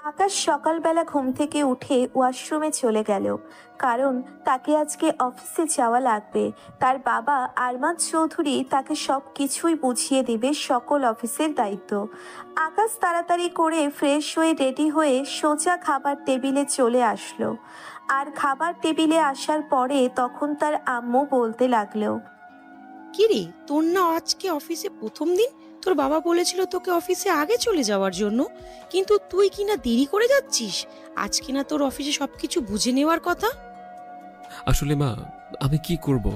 আকাশ সকালবেলা ঘুম থেকে উঠে ওয়াশরুমে চলে গেল, কারণ তাকে আজকে অফিসে যাওয়া লাগবে। তার বাবা আরমান চৌধুরী তাকে সব কিছুই বুঝিয়ে দিবে, সকল অফিসের দায়িত্ব। আকাশ তাড়াতাড়ি করে ফ্রেশ হয়ে রেডি হয়ে সোজা খাবার টেবিলে চলে আসলো। আর খাবার টেবিলে আসার পরে তখন তার আম্মু বলতে লাগলো, কিরে, তোর না আজকে অফিসে প্রথম দিন? তোর বাবা বলেছিল তোকে অফিসে আগে চলে যাওয়ার জন্য, কিন্তু তুই কিনা দেরি করে যাচ্ছিস। আজ কিনা তোর অফিসে সবকিছু বুঝে নেওয়ার কথা। আসলে মা, আমি কি করব?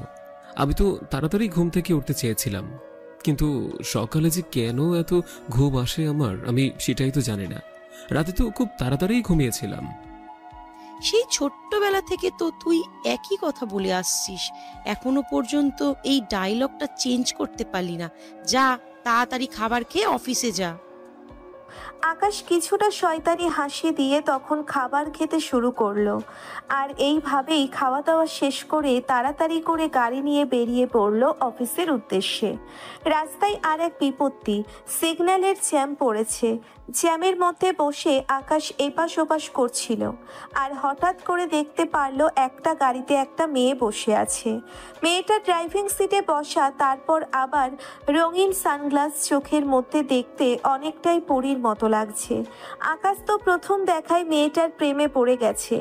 আমি তো তাড়াতাড়ি ঘুম থেকে উঠতে চেয়েছিলাম, কিন্তু সকালে যে কেন এত ঘুম আসে আমার, আমি সেটাই তো জানি না। রাতে তো খুব তাড়াতাড়ি ঘুমিয়েছিলাম। সেই ছোট্টবেলা থেকে তো তুই একই কথা বলে আসছিস, এখনো পর্যন্ত এই ডায়লগটা চেঞ্জ করতে পারলি না। যা, তাড়াতাড়ি খাবার খেয়ে অফিসে যা। আকাশ কিছুটা শয়তানি হাসি দিয়ে তখন খাবার খেতে শুরু করলো। আর এইভাবেই খাওয়া দাওয়া শেষ করে তাড়াতাড়ি করে গাড়ি নিয়ে বেরিয়ে পড়লো অফিসের উদ্দেশ্যে। রাস্তায় আর এক বিপত্তি, সিগন্যালের জ্যাম পড়েছে। জ্যামের মধ্যে বসে আকাশ এপাশ ওপাশ করছিল, আর হঠাৎ করে দেখতে পারলো একটা গাড়িতে একটা মেয়ে বসে আছে। মেয়েটা ড্রাইভিং সিটে বসা, তারপর আবার রঙিন সানগ্লাস চোখের মধ্যে, দেখতে অনেকটাই পরীর মতো লাগছে। আকাশ তো প্রথম দেখায় মেয়েটার প্রেমে পড়ে গেছে।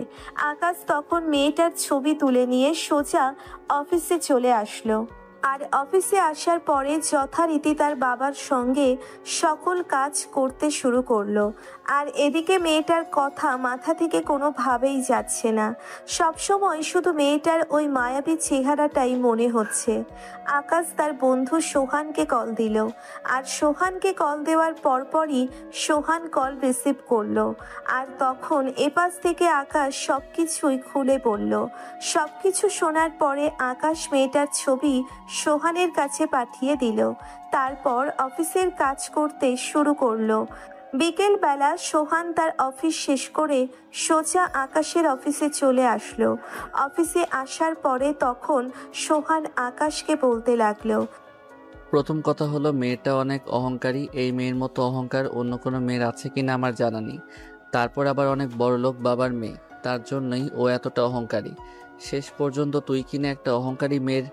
আকাশ তখন মেয়েটার ছবি তুলে নিয়ে সোজা অফিসে চলে আসলো। আর অফিসে আসার পরে যথারীতি তার বাবার সঙ্গে সকল কাজ করতে শুরু করলো। আর এদিকে মেয়েটার কথা মাথা থেকে কোনোভাবেই যাচ্ছে না। সবসময় শুধু মেয়েটার ওই মায়াবী চেহারাটাই মনে হচ্ছে। আকাশ তার বন্ধু সোহানকে কল দিল, আর সোহানকে কল দেওয়ার পরপরই সোহান কল রিসিভ করলো। আর তখন এপাশ থেকে আকাশ সব কিছুই খুলে বলল। সব কিছু শোনার পরে আকাশ মেয়েটার ছবি সোহানের কাছে পাঠিয়ে দিল। তারপর অফিসের কাজ করতে শুরু করলো। বিকেলবেলা সোহান তার অফিস শেষ করে সোজা আকাশের অফিসে চলে আসলো। অফিসে আসার পরে তখন সোহান আকাশকে বলতে লাগলো, প্রথম কথা হলো, মেয়েটা অনেক অহংকারী। এই মেয়ের মতো অহংকার অন্য কোনো মেয়ের আছে কিনা আমার জানা নেই। তারপর আবার অনেক বড়লোক বাবার মেয়ে, তার জন্যই ও এতটা অহংকারী। শেষ পর্যন্ত তুই কিনা একটা অহংকারী মেয়ের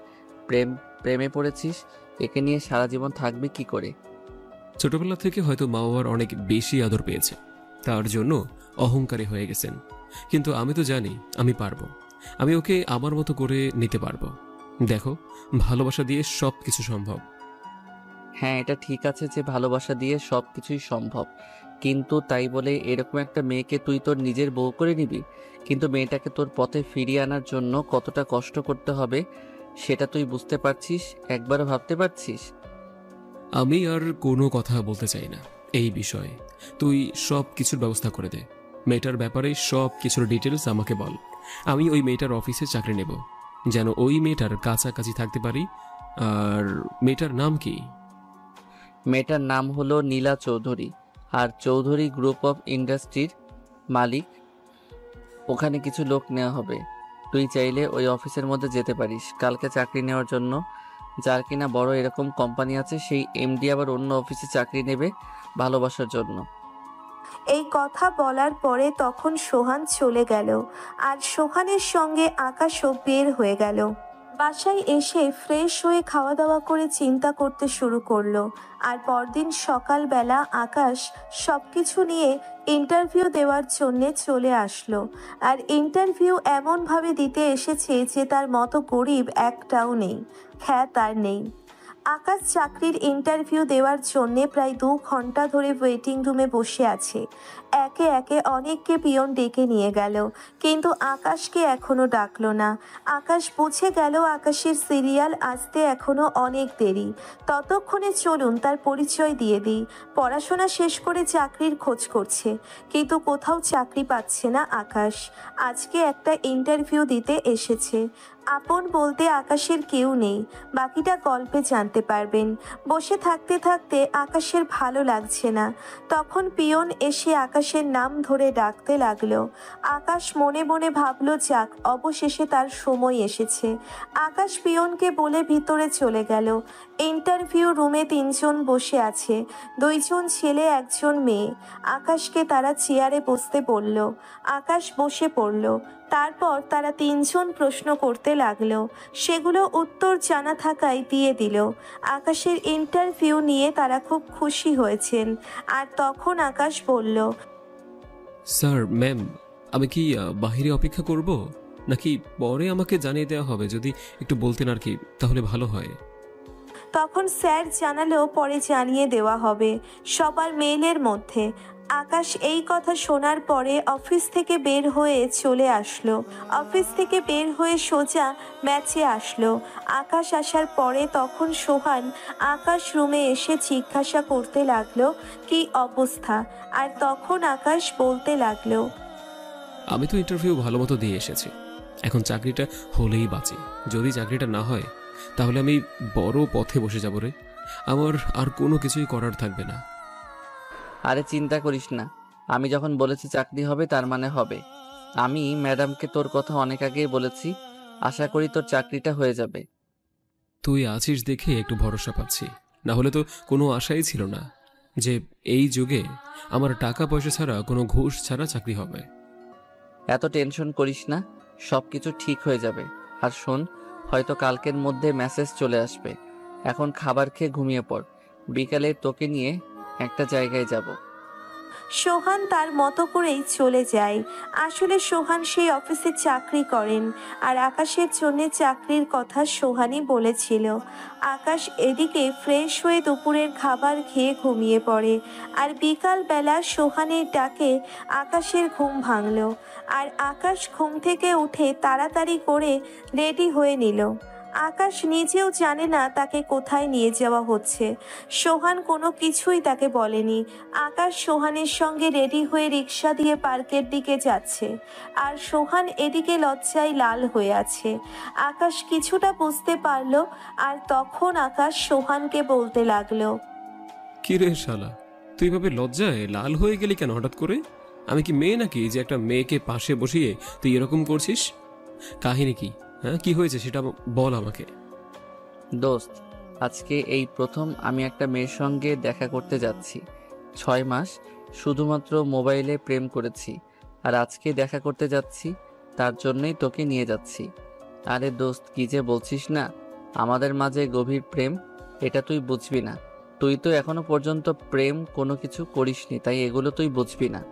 প্রেমে পড়েছিস। একে নিয়ে সারা জীবন থাকবি কি করে? ছোটবেলা থেকে হয়তো মা বাবার অনেক বেশি আদর পেয়েছে, তার জন্য অহংকারী হয়ে গেছেন। কিন্তু আমি তো জানি আমি পারবো। আমি ওকে আমার মতো করে নিতে পারবো। দেখো, ভালোবাসা দিয়ে সব কিছু সম্ভব। হ্যাঁ, এটা ঠিক আছে যে ভালোবাসা দিয়ে সব কিছুই সম্ভব, কিন্তু তাই বলে এরকম একটা মেয়েকে তুই তোর নিজের বউ করে নিবি? কিন্তু মেয়েটাকে তোর পথে ফিরিয়ে আনার জন্য কতটা কষ্ট করতে হবে সেটা তুই বুঝতে পারছিস? একবারও ভাবতে পারছিস? আমি আর কোনো কথা বলতে চাই না এই বিষয়ে। তুই সব কিছুর ব্যবস্থা করে দে। মেয়েটার ব্যাপারে সব কিছুর ডিটেলস আমাকে বল। আমি ওই মেয়েটার অফিসে চাকরি নেব, যেন ওই মেয়েটার কাছাকাছি থাকতে পারি। আর মেয়েটার নাম কি? মেয়েটার নাম হলো নীলা চৌধুরী, আর চৌধুরী গ্রুপ অফ ইন্ডাস্ট্রির মালিক। ওখানে কিছু লোক নেওয়া হবে। তুই চাইলে ওই অফিসের মধ্যে যেতে পারিস কালকে চাকরি নেওয়ার জন্য। যার কিনা বড় এরকম কোম্পানি আছে, সেই এমডি আবার অন্য অফিসে চাকরি নেবে ভালোবাসার জন্য। এই কথা বলার পরে তখন সোহান চলে গেল, আর সোহানের সঙ্গে আকাশও বের হয়ে গেল। বাসায় এসে ফ্রেশ হয়ে খাওয়া দাওয়া করে চিন্তা করতে শুরু করলো। আর পরদিন সকালবেলা আকাশ সব কিছু নিয়ে ইন্টারভিউ দেওয়ার জন্যে চলে আসলো। আর ইন্টারভিউ এমনভাবে দিতে এসেছে যে তার মতো গরিব একটাও নেই, খ্যাত আর নেই। আকাশ চাকরির ইন্টারভিউ দেওয়ার জন্যে প্রায় 2 ঘন্টা ধরে ওয়েটিং রুমে বসে আছে। একে একে অনেককে পিয়ন ডেকে নিয়ে গেল, কিন্তু আকাশকে এখনো ডাকলো না। আকাশ বুঝে গেল আকাশের সিরিয়াল আসতে এখনো অনেক দেরি। ততক্ষণে চলুন তার পরিচয় দিয়ে দিই। পড়াশোনা শেষ করে চাকরির খোঁজ করছে, কিন্তু কোথাও চাকরি পাচ্ছে না আকাশ। আজকে একটা ইন্টারভিউ দিতে এসেছে। আপন বলতে আকাশের কেউ নেই, বাকিটা গল্পে জানতে পারবেন। বসে থাকতে থাকতে আকাশের ভালো লাগছে না, তখন পিয়ন এসে আকাশের নাম ধরে ডাকতে লাগলো। আকাশ মনে মনে ভাবলো যাক, অবশেষে তার সময় এসেছে। আকাশ পিয়নকে বলে ভিতরে চলে গেল। ইন্টারভিউ রুমে 3 জন বসে আছে, 2 জন ছেলে 1 জন মেয়ে। আকাশকে তারা চেয়ারে বসতে বলল, আকাশ বসে পড়ল। তারপর তারা 3 জন প্রশ্ন করতে লাগলো, সেগুলো উত্তর জানা থাকায় দিয়ে দিল। আকাশের ইন্টারভিউ নিয়ে তারা খুব খুশি হয়েছেন। আর তখন আকাশ বলল, স্যার ম্যাম, আমি কি বাহিরে অপেক্ষা করব, নাকি পরে আমাকে জানিয়ে দেওয়া হবে? যদি একটু বলতেন আর কি, তাহলে ভালো হয়। তখন স্যার জানালো পরে জানিয়ে দেওয়া হবে, সবার মেইলের মধ্যে। আকাশ এই কথা শোনার পরে অফিস থেকে বের হয়ে চলে আসলো। অফিস থেকে বের হয়ে সোজা ম্যাচে আসলো। আকাশ আসার পরে তখন সোহান আকাশ রুমে এসে জিজ্ঞাসা করতে লাগলো কি অবস্থা। আর তখন আকাশ বলতে লাগলো, আমি তো ইন্টারভিউ ভালো মতো দিয়ে এসেছি, এখন চাকরিটা হলেই বাঁচি। যদি চাকরিটা না হয় তাহলে আমি বড় পথে বসে যাব রে। আমার আর কোনো কিছুই করার থাকবে না। আরে চিন্তা করিস না, আমি যখন বলেছি চাকরি হবে তার মানে হবে। আমি ম্যাডামকে তোর কথা অনেক আগেই বলেছি, আশা করি তোর চাকরিটা হয়ে যাবে। তুই আছিস দেখে একটু ভরসা পাচ্ছি, না হলে তো কোনো আশাই ছিল না যে এই যুগে আমার টাকা পয়সা ছাড়া, কোনো ঘুষ ছাড়া চাকরি হবে। এত টেনশন করিস না, সব কিছু ঠিক হয়ে যাবে। আর শোন, হয়তো কালকের মধ্যে মেসেজ চলে আসবে। এখন খাবার খেয়ে ঘুমিয়ে পড়, বিকালে তোকে নিয়ে একটা জায়গায় যাব। সোহান তার মতো করেই চলে যায়। আসলে সোহান সেই অফিসে চাকরি করেন, আর আকাশের জন্য চাকরির কথা সোহানই বলেছিল। আকাশ এদিকে ফ্রেশ হয়ে দুপুরের খাবার খেয়ে ঘুমিয়ে পড়ে। আর বিকালবেলা সোহানের ডাকে আকাশের ঘুম ভাঙল। আর আকাশ ঘুম থেকে উঠে তাড়াতাড়ি করে রেডি হয়ে নিল। আকাশ নিজেও জানে না তাকে কোথায় নিয়ে যাওয়া হচ্ছে। সোহান কোনো কিছুই তাকে বলেনি। আকাশ সোহানের সঙ্গে রেডি হয়ে রিক্সা দিয়ে পার্কের দিকে যাচ্ছে, আর সোহান এদিকে লজ্জায় লাল হয়ে আছে। আকাশ কিছুটা বুঝতে পারলো, আর তখন আকাশ সোহানকে বলতে লাগলো, কি রে শালা, তুই ভাবে লজ্জায় লাল হয়ে গেলি কেন হঠাৎ করে? আমি কি মেয়ে নাকি যে একটা মেয়েকে পাশে বসিয়ে তুই এরকম করছিস? কাহিনী কি? হ্যাঁ, কি হয়েছে সেটা বল আমাকে। দোস্ত, আজকে এই প্রথম আমি একটা মেয়ের সঙ্গে দেখা করতে যাচ্ছি। 6 মাস শুধুমাত্র মোবাইলে প্রেম করেছি, আর আজকে দেখা করতে যাচ্ছি, তার জন্যই তোকে নিয়ে যাচ্ছি। আরে দোস্ত, কি যে বলছিস না, আমাদের মাঝে গভীর প্রেম, এটা তুই বুঝবি না। তুই তো এখনো পর্যন্ত প্রেম কোনো কিছু করিসনি, তাই এগুলো তুই বুঝবি না।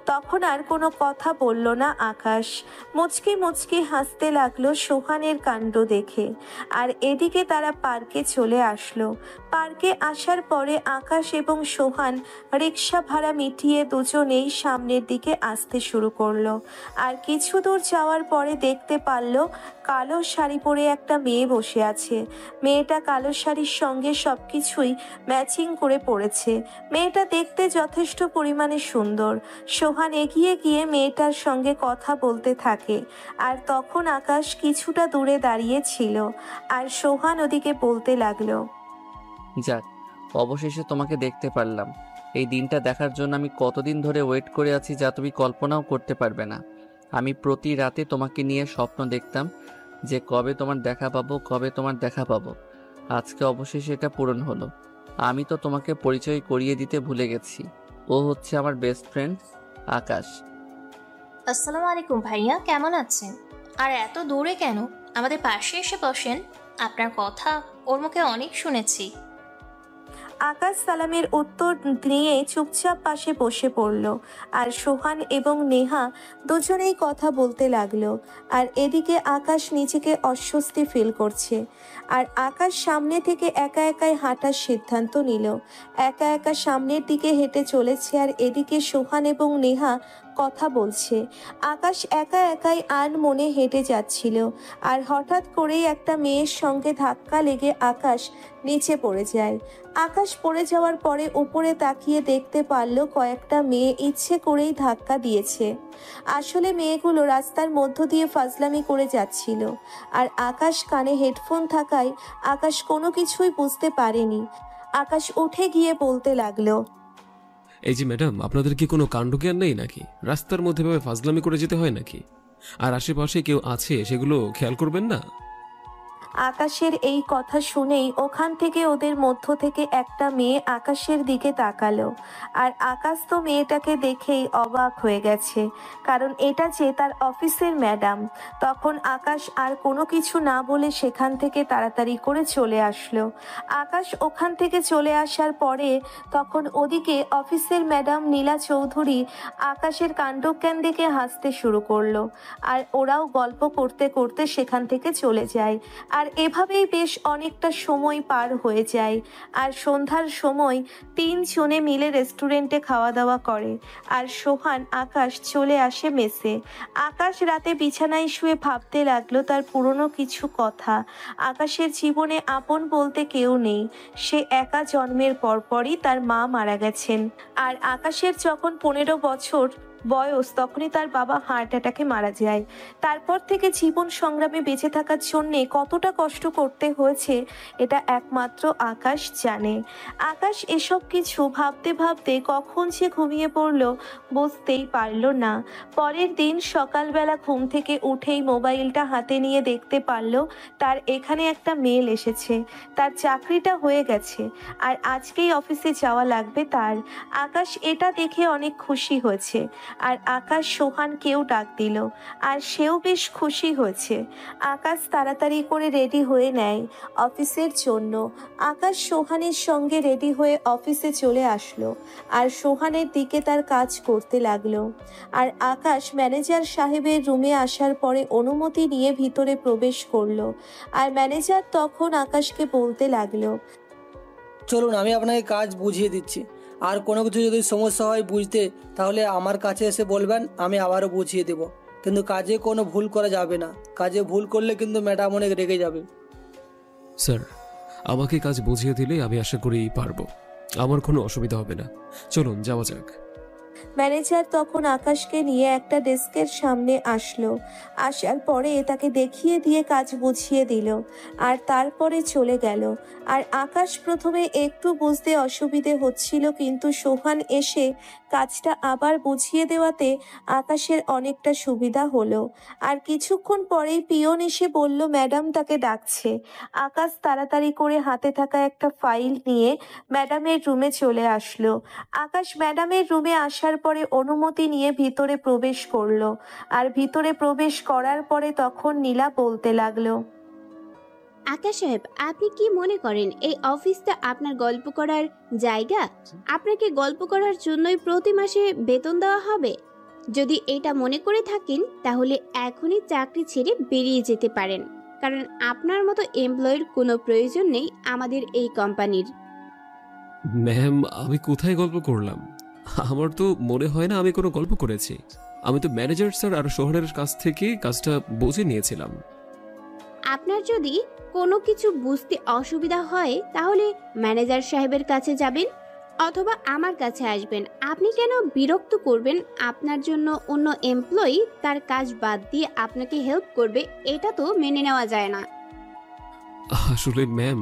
তখন আর কোনো কথা বলল না আকাশ। মুচকি মুচকি হাসতে লাগলো সোহানের কাণ্ড দেখে। আর এদিকে তারা পার্কে চলে আসলো। পার্কে আসার পরে আকাশ এবং সোহান রিক্সা ভাড়া মিটিয়ে দুজনেই সামনের দিকে আসতে শুরু করলো। আর কিছু দূর যাওয়ার পরে দেখতে পারল কালো শাড়ি পরে একটা মেয়ে বসে আছে। মেয়েটা কালো শাড়ির সঙ্গে সবকিছুই ম্যাচিং করে পড়েছে। মেয়েটা দেখতে যথেষ্ট পরিমাণে সুন্দর। সোহান এগিয়ে গিয়ে মেয়েটার সঙ্গে কথা বলতে থাকে। আর তখন আকাশ কিছুটা দূরে দাঁড়িয়ে ছিল, আর সোহান ওদিকে বলতে লাগলো, যাক, অবশেষে তোমাকে দেখতে পারলাম। এই দিনটা দেখার জন্য আমি কতদিন ধরে ওয়েট করে আছি, যা তুমি কল্পনাও করতে পারবে না। আমি প্রতি রাতে তোমাকে নিয়ে স্বপ্ন দেখতাম যে কবে তোমার দেখা পাবো, কবে তোমার দেখা পাবো। আজকে অবশেষে এটা পূরণ হলো। আমি তো তোমাকে পরিচয় করিয়ে দিতে ভুলে গেছি, ও হচ্ছে আমার বেস্ট ফ্রেন্ড আকাশ। আসসালামু আলাইকুম ভাইয়া, কেমন আছেন? আর এত দূরে কেন? আমাদের পাশে এসে বসেন, আপনার কথা ওর মুখে অনেক শুনেছি। আকাশ সালামের উত্তর নিয়ে চুপচাপ পাশে বসে পড়ল। আর সোহান এবং নেহা দুজনেই কথা বলতে লাগলো। আর এদিকে আকাশ নিজেকে অস্বস্তি ফিল করছে। আর আকাশ সামনে থেকে একা একাই হাঁটার সিদ্ধান্ত নিল। একা একা সামনের দিকে হেঁটে চলেছে। আর এদিকে সোহান এবং নেহা কথা বলছে। আকাশ একা একাই আনমনে হেঁটে যাচ্ছিল, আর হঠাৎ করেই একটা মেয়ের সঙ্গে ধাক্কা লেগে আকাশ নিচে পড়ে যায়। আকাশ পড়ে যাওয়ার পরে উপরে তাকিয়ে দেখতে পারল কয়েকটা মেয়ে ইচ্ছে করেই ধাক্কা দিয়েছে। আসলে মেয়েগুলো রাস্তার মধ্য দিয়ে ফাজলামি করে যাচ্ছিল, আর আকাশ কানে হেডফোন থাকায় আকাশ কোনো কিছুই বুঝতে পারেনি। আকাশ উঠে গিয়ে বলতে লাগলো, এই যে ম্যাডাম, আপনাদের কি কোনো কাণ্ডজ্ঞান নেই নাকি? রাস্তার মধ্যে ভাবে ফাজলামি করে যেতে হয় নাকি? আর আশেপাশে কেউ আছে সেগুলো খেয়াল করবেন না? আকাশের এই কথা শুনেই ওখান থেকে ওদের মধ্য থেকে একটা মেয়ে আকাশের দিকে তাকালো। আর আকাশ তো মেয়েটাকে দেখেই অবাক হয়ে গেছে, কারণ এটা যে তার অফিসের ম্যাডাম। তখন আকাশ আর কোনো কিছু না বলে সেখান থেকে তাড়াতাড়ি করে চলে আসলো। আকাশ ওখান থেকে চলে আসার পরে তখন ওদিকে অফিসের ম্যাডাম নীলা চৌধুরী আকাশের কাণ্ডজ্ঞান দেখে হাসতে শুরু করলো, আর ওরাও গল্প করতে করতে সেখান থেকে চলে যায়। আর এভাবেই বেশ অনেকটা সময় পার হয়ে যায়। আর সন্ধ্যার সময় তিনজনে মিলে রেস্টুরেন্টে খাওয়া দাওয়া করে, আর সোহান আকাশ চলে আসে মেসে। আকাশ রাতে বিছানায় শুয়ে ভাবতে লাগলো তার পুরনো কিছু কথা। আকাশের জীবনে আপন বলতে কেউ নেই, সে একা জন্মের পরপরই তার মা মারা গেছেন। আর আকাশের যখন 15 বছর বয়স তখনই তার বাবা হার্ট অ্যাটাকে মারা যায়। তারপর থেকে জীবন সংগ্রামে বেঁচে থাকার জন্যে কতটা কষ্ট করতে হয়েছে এটা একমাত্র আকাশ জানে। আকাশ এসব কিছু ভাবতে ভাবতে কখন সে ঘুমিয়ে পড়ল বুঝতেই পারল না। পরের দিন সকালবেলা ঘুম থেকে উঠেই মোবাইলটা হাতে নিয়ে দেখতে পারল তার এখানে একটা মেল এসেছে। তার চাকরিটা হয়ে গেছে আর আজকেই অফিসে যাওয়া লাগবে তার। আকাশ এটা দেখে অনেক খুশি হয়েছে। আর আকাশ সোহানকেও ডাক দিল, আর সেও বেশ খুশি হয়েছে। আকাশ তাড়াতাড়ি করে রেডি হয়ে নেয় অফিসের জন্য। আকাশ সোহানের সঙ্গে রেডি হয়ে অফিসে চলে আসলো, আর সোহানের দিকে তার কাজ করতে লাগলো। আর আকাশ ম্যানেজার সাহেবের রুমে আসার পরে অনুমতি নিয়ে ভিতরে প্রবেশ করলো। আর ম্যানেজার তখন আকাশকে বলতে লাগলো, চলুন আমি আপনাকে কাজ বুঝিয়ে দিচ্ছি, আর কোনো কিছু যদি সমস্যা হয় বুঝতে তাহলে আমার কাছে এসে বলবেন, আমি আবারও বুঝিয়ে দেব। কিন্তু কাজে কোনো ভুল করা যাবে না, কাজে ভুল করলে কিন্তু ম্যাডাম অনেক রেগে যাবে। স্যার, আমাকে কাজ বুঝিয়ে দিলে আমি আশা করি পারবো, আমার কোনো অসুবিধা হবে না। চলুন যাওয়া যাক। ম্যানেজার তখন আকাশকে নিয়ে একটা ডেস্কের সামনে আসলো। আসার পরে তাকে দেখিয়ে দিয়ে কাজ বুঝিয়ে দিল, আর তারপরে চলে গেল। আর আকাশ প্রথমে একটু বুঝতে অসুবিধে হচ্ছিল, কিন্তু সোহান এসে কাজটা আবার বুঝিয়ে দেওয়াতে আকাশের অনেকটা সুবিধা হলো। আর কিছুক্ষণ পরেই পিয়ন এসে বলল ম্যাডাম তাকে ডাকছে। আকাশ তাড়াতাড়ি করে হাতে থাকা একটা ফাইল নিয়ে ম্যাডামের রুমে চলে আসলো। আকাশ ম্যাডামের রুমে আসার পরে অনুমতি নিয়ে ভিতরে প্রবেশ করলো। আর ভিতরে প্রবেশ করার পরে তখন নীলা বলতে লাগলো, আকাশ সাহেব, আপনি কি মনে করেন এই অফিসটা আপনার গল্প করার জায়গা? আপনাকে গল্প করার জন্যই প্রতি মাসে বেতন দেওয়া হবে? যদি এটা মনে করে থাকেন তাহলে এখনই চাকরি ছেড়ে বেরিয়ে যেতে পারেন, কারণ আপনার মতো এমপ্লয়ির কোনো প্রয়োজন নেই আমাদের এই কোম্পানির। ম্যাম, আমি কোথায় গল্প করলাম? আমার তো মনে হয় না আমি কোনো গল্প করেছি। আমি তো ম্যানেজার স্যার আর শহরের কাছ থেকে কাজটা বুঝে নিয়েছিলাম। আপনার যদি কোনো কিছু বুঝতে অসুবিধা হয় তাহলে ম্যানেজার সাহেবের কাছে যাবেন অথবা আমার কাছে আসবেন। আপনি কেন বিরক্ত করবেন? আপনার জন্য অন্য এমপ্লয়ি তার কাজ বাদ দিয়ে আপনাকে হেল্প করবে, এটা তো মেনে নেওয়া যায় না। আসলে ম্যাম,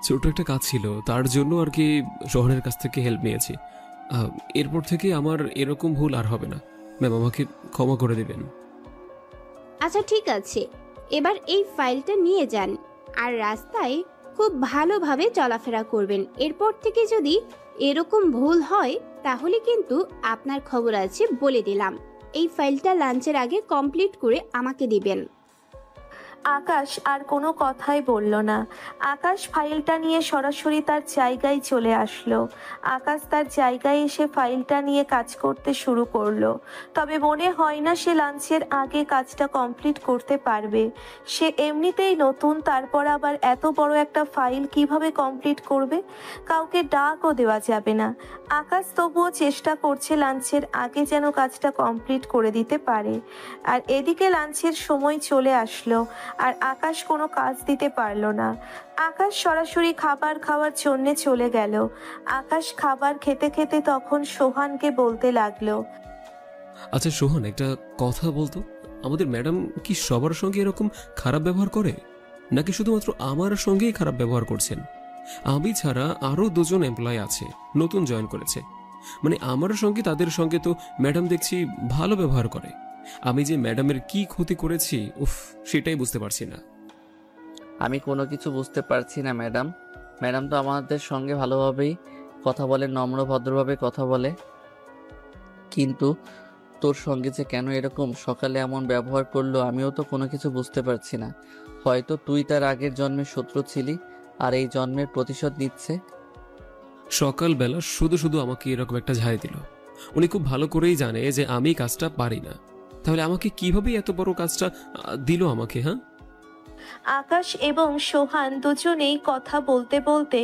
ছোট একটা কাজ ছিল, তার জন্য আর কি শহরের কাছ থেকে হেল্প নিয়েছি। এরপর থেকে আমার এরকম ভুল আর হবে না। ম্যাম, আমাকে ক্ষমা করে দেবেন। আচ্ছা ঠিক আছে, এবার এই ফাইলটা নিয়ে যান আর রাস্তায় খুব ভালোভাবে চলাফেরা করবেন। এরপর থেকে যদি এরকম ভুল হয় তাহলে কিন্তু আপনার খবর আছে বলে দিলাম। এই ফাইলটা লাঞ্চের আগে কমপ্লিট করে আমাকে দিবেন। আকাশ আর কোনো কথাই বলল না। আকাশ ফাইলটা নিয়ে সরাসরি তার জায়গায় চলে আসলো। আকাশ তার জায়গায় এসে ফাইলটা নিয়ে কাজ করতে শুরু করলো। তবে মনে হয় না সে লাঞ্চের আগে কাজটা কমপ্লিট করতে পারবে। সে এমনিতেই নতুন, তারপর আবার এত বড় একটা ফাইল কিভাবে কমপ্লিট করবে? কাউকে ডাকও দেওয়া যাবে না। আকাশ তবুও চেষ্টা করছে লাঞ্চের আগে যেন কাজটা কমপ্লিট করে দিতে পারে। আর এদিকে লাঞ্চের সময় চলে আসলো, আর আকাশ কোনো কাজ দিতে পারল না। আকাশ সরাসরি খাবার খাওয়ার জন্য চলে গেল। আকাশ খাবার খেতে খেতে তখন সোহানকে বলতে লাগলো, আচ্ছা সোহান, একটা কথা বলতো, আমাদের ম্যাডাম কি সবার সঙ্গে এরকম খারাপ ব্যবহার করে, নাকি শুধুমাত্র আমার সঙ্গেই খারাপ ব্যবহার করছেন? আমি ছাড়া আরও 2 জন এমপ্লয় আছে, নতুন জয়েন করেছে, মানে আমার সঙ্গে তাদের সঙ্গে তো ম্যাডাম দেখছি ভালো ব্যবহার করে। আমি যে ম্যাডামের কি ক্ষতি করেছি, উফ, সেটাই বুঝতে পারছি না। আমি কোনো কিছু বুঝতে পারছি না ম্যাডাম। ম্যাডাম তো আমাদের সঙ্গে ভালোভাবেই কথা বলে, নম্র ভদ্রভাবে কথা বলে, কিন্তু তোর সঙ্গে যে কেন এরকম সকালে এমন ব্যবহার করলো আমিও তো কোনো কিছু বুঝতে পারছি না। হয়তো তুই তার আগের জন্মের শত্রু ছিলি আর এই জন্মের প্রতিশোধ নিচ্ছে। সকালবেলা শুধু শুধু আমাকে এরকম একটা ঝাড়ি দিল। উনি খুব ভালো করেই জানে যে আমি কাজটা পারি না, তাহলে আমাকে কিভাবে এত বড় কাজটা দিল আমাকে? হ্যাঁ, আকাশ এবং সোহান দুজনেই কথা বলতে বলতে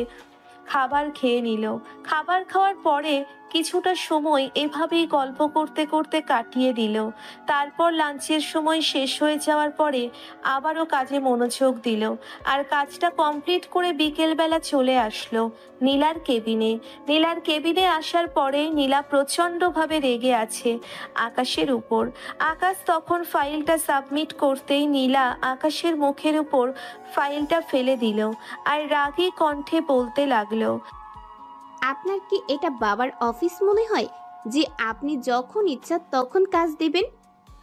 খাবার খেয়ে নিল। খাবার খাওয়ার পরে কিছুটা সময় এভাবেই গল্প করতে করতে কাটিয়ে দিল। তারপর লাঞ্চের সময় শেষ হয়ে যাওয়ার পরে আবারও কাজে মনোযোগ দিল, আর কাজটা কমপ্লিট করে বিকেলবেলা চলে আসলো নীলার কেবিনে। নীলার কেবিনে আসার পরে নীলা প্রচণ্ডভাবে রেগে আছে আকাশের উপর। আকাশ তখন ফাইলটা সাবমিট করতেই নীলা আকাশের মুখের উপর ফাইলটা ফেলে দিল, আর রাগী কণ্ঠে বলতে লাগলো, আপনার কি এটা বাবার অফিস মনে হয় যে আপনি যখন ইচ্ছা তখন কাজ দেবেন?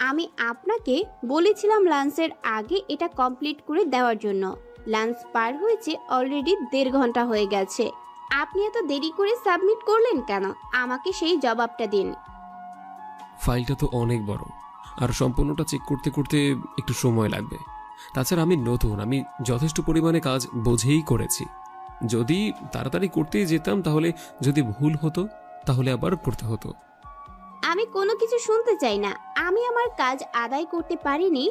আমি আপনাকে বলেছিলাম লাঞ্চের আগে এটা কমপ্লিট করে দেওয়ার জন্য। লাঞ্চ পার হয়েছে অলরেডি 1.5 ঘন্টা হয়ে গেছে। আপনি এত দেরি করে সাবমিট করলেন কেন? আমাকে সেই জবাবটা দিন। ফাইলটা তো অনেক বড়, আর সম্পূর্ণটা চেক করতে করতে একটু সময় লাগবে। তাছাড়া আমি নতুন, আমি যথেষ্ট পরিমাণে কাজ বুঝেই করেছি। যদি তাড়াতাড়ি করতে যেতাম তাহলে যদি ভুল হতো তাহলে আবার করতে হতো। আমি কোনো কিছু শুনতে চাই না। আমি আমার কাজ আদায় করতে পারিনি,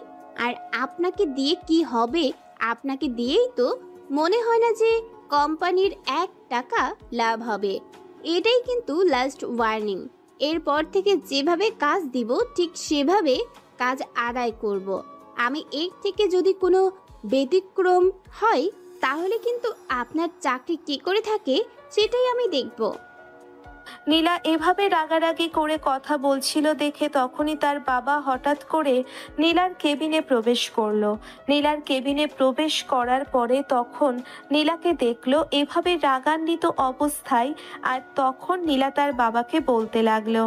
আর আপনাকে দিয়ে কি হবে? আপনাকে দিয়েই তো মনে হয় না যে কোম্পানির 1 টাকা লাভ হবে। এটাই কিন্তু লাস্ট ওয়ার্নিং। এরপর থেকে যেভাবে কাজ দিব ঠিক সেভাবে কাজ আদায় করব। আমি এর থেকে যদি কোনো ব্যতিক্রম হয় তাহলে কিন্তু আপনার চাকরি কি করে থাকে সেটাই আমি দেখব। নীলা এভাবে রাগারাগি করে কথা বলছিল দেখে তখনই তার বাবা হঠাৎ করে নীলার কেবিনে প্রবেশ করলো। নীলার কেবিনে প্রবেশ করার পরে তখন নীলাকে দেখলো এভাবে রাগান্বিত অবস্থায়, আর তখন নীলা তার বাবাকে বলতে লাগলো,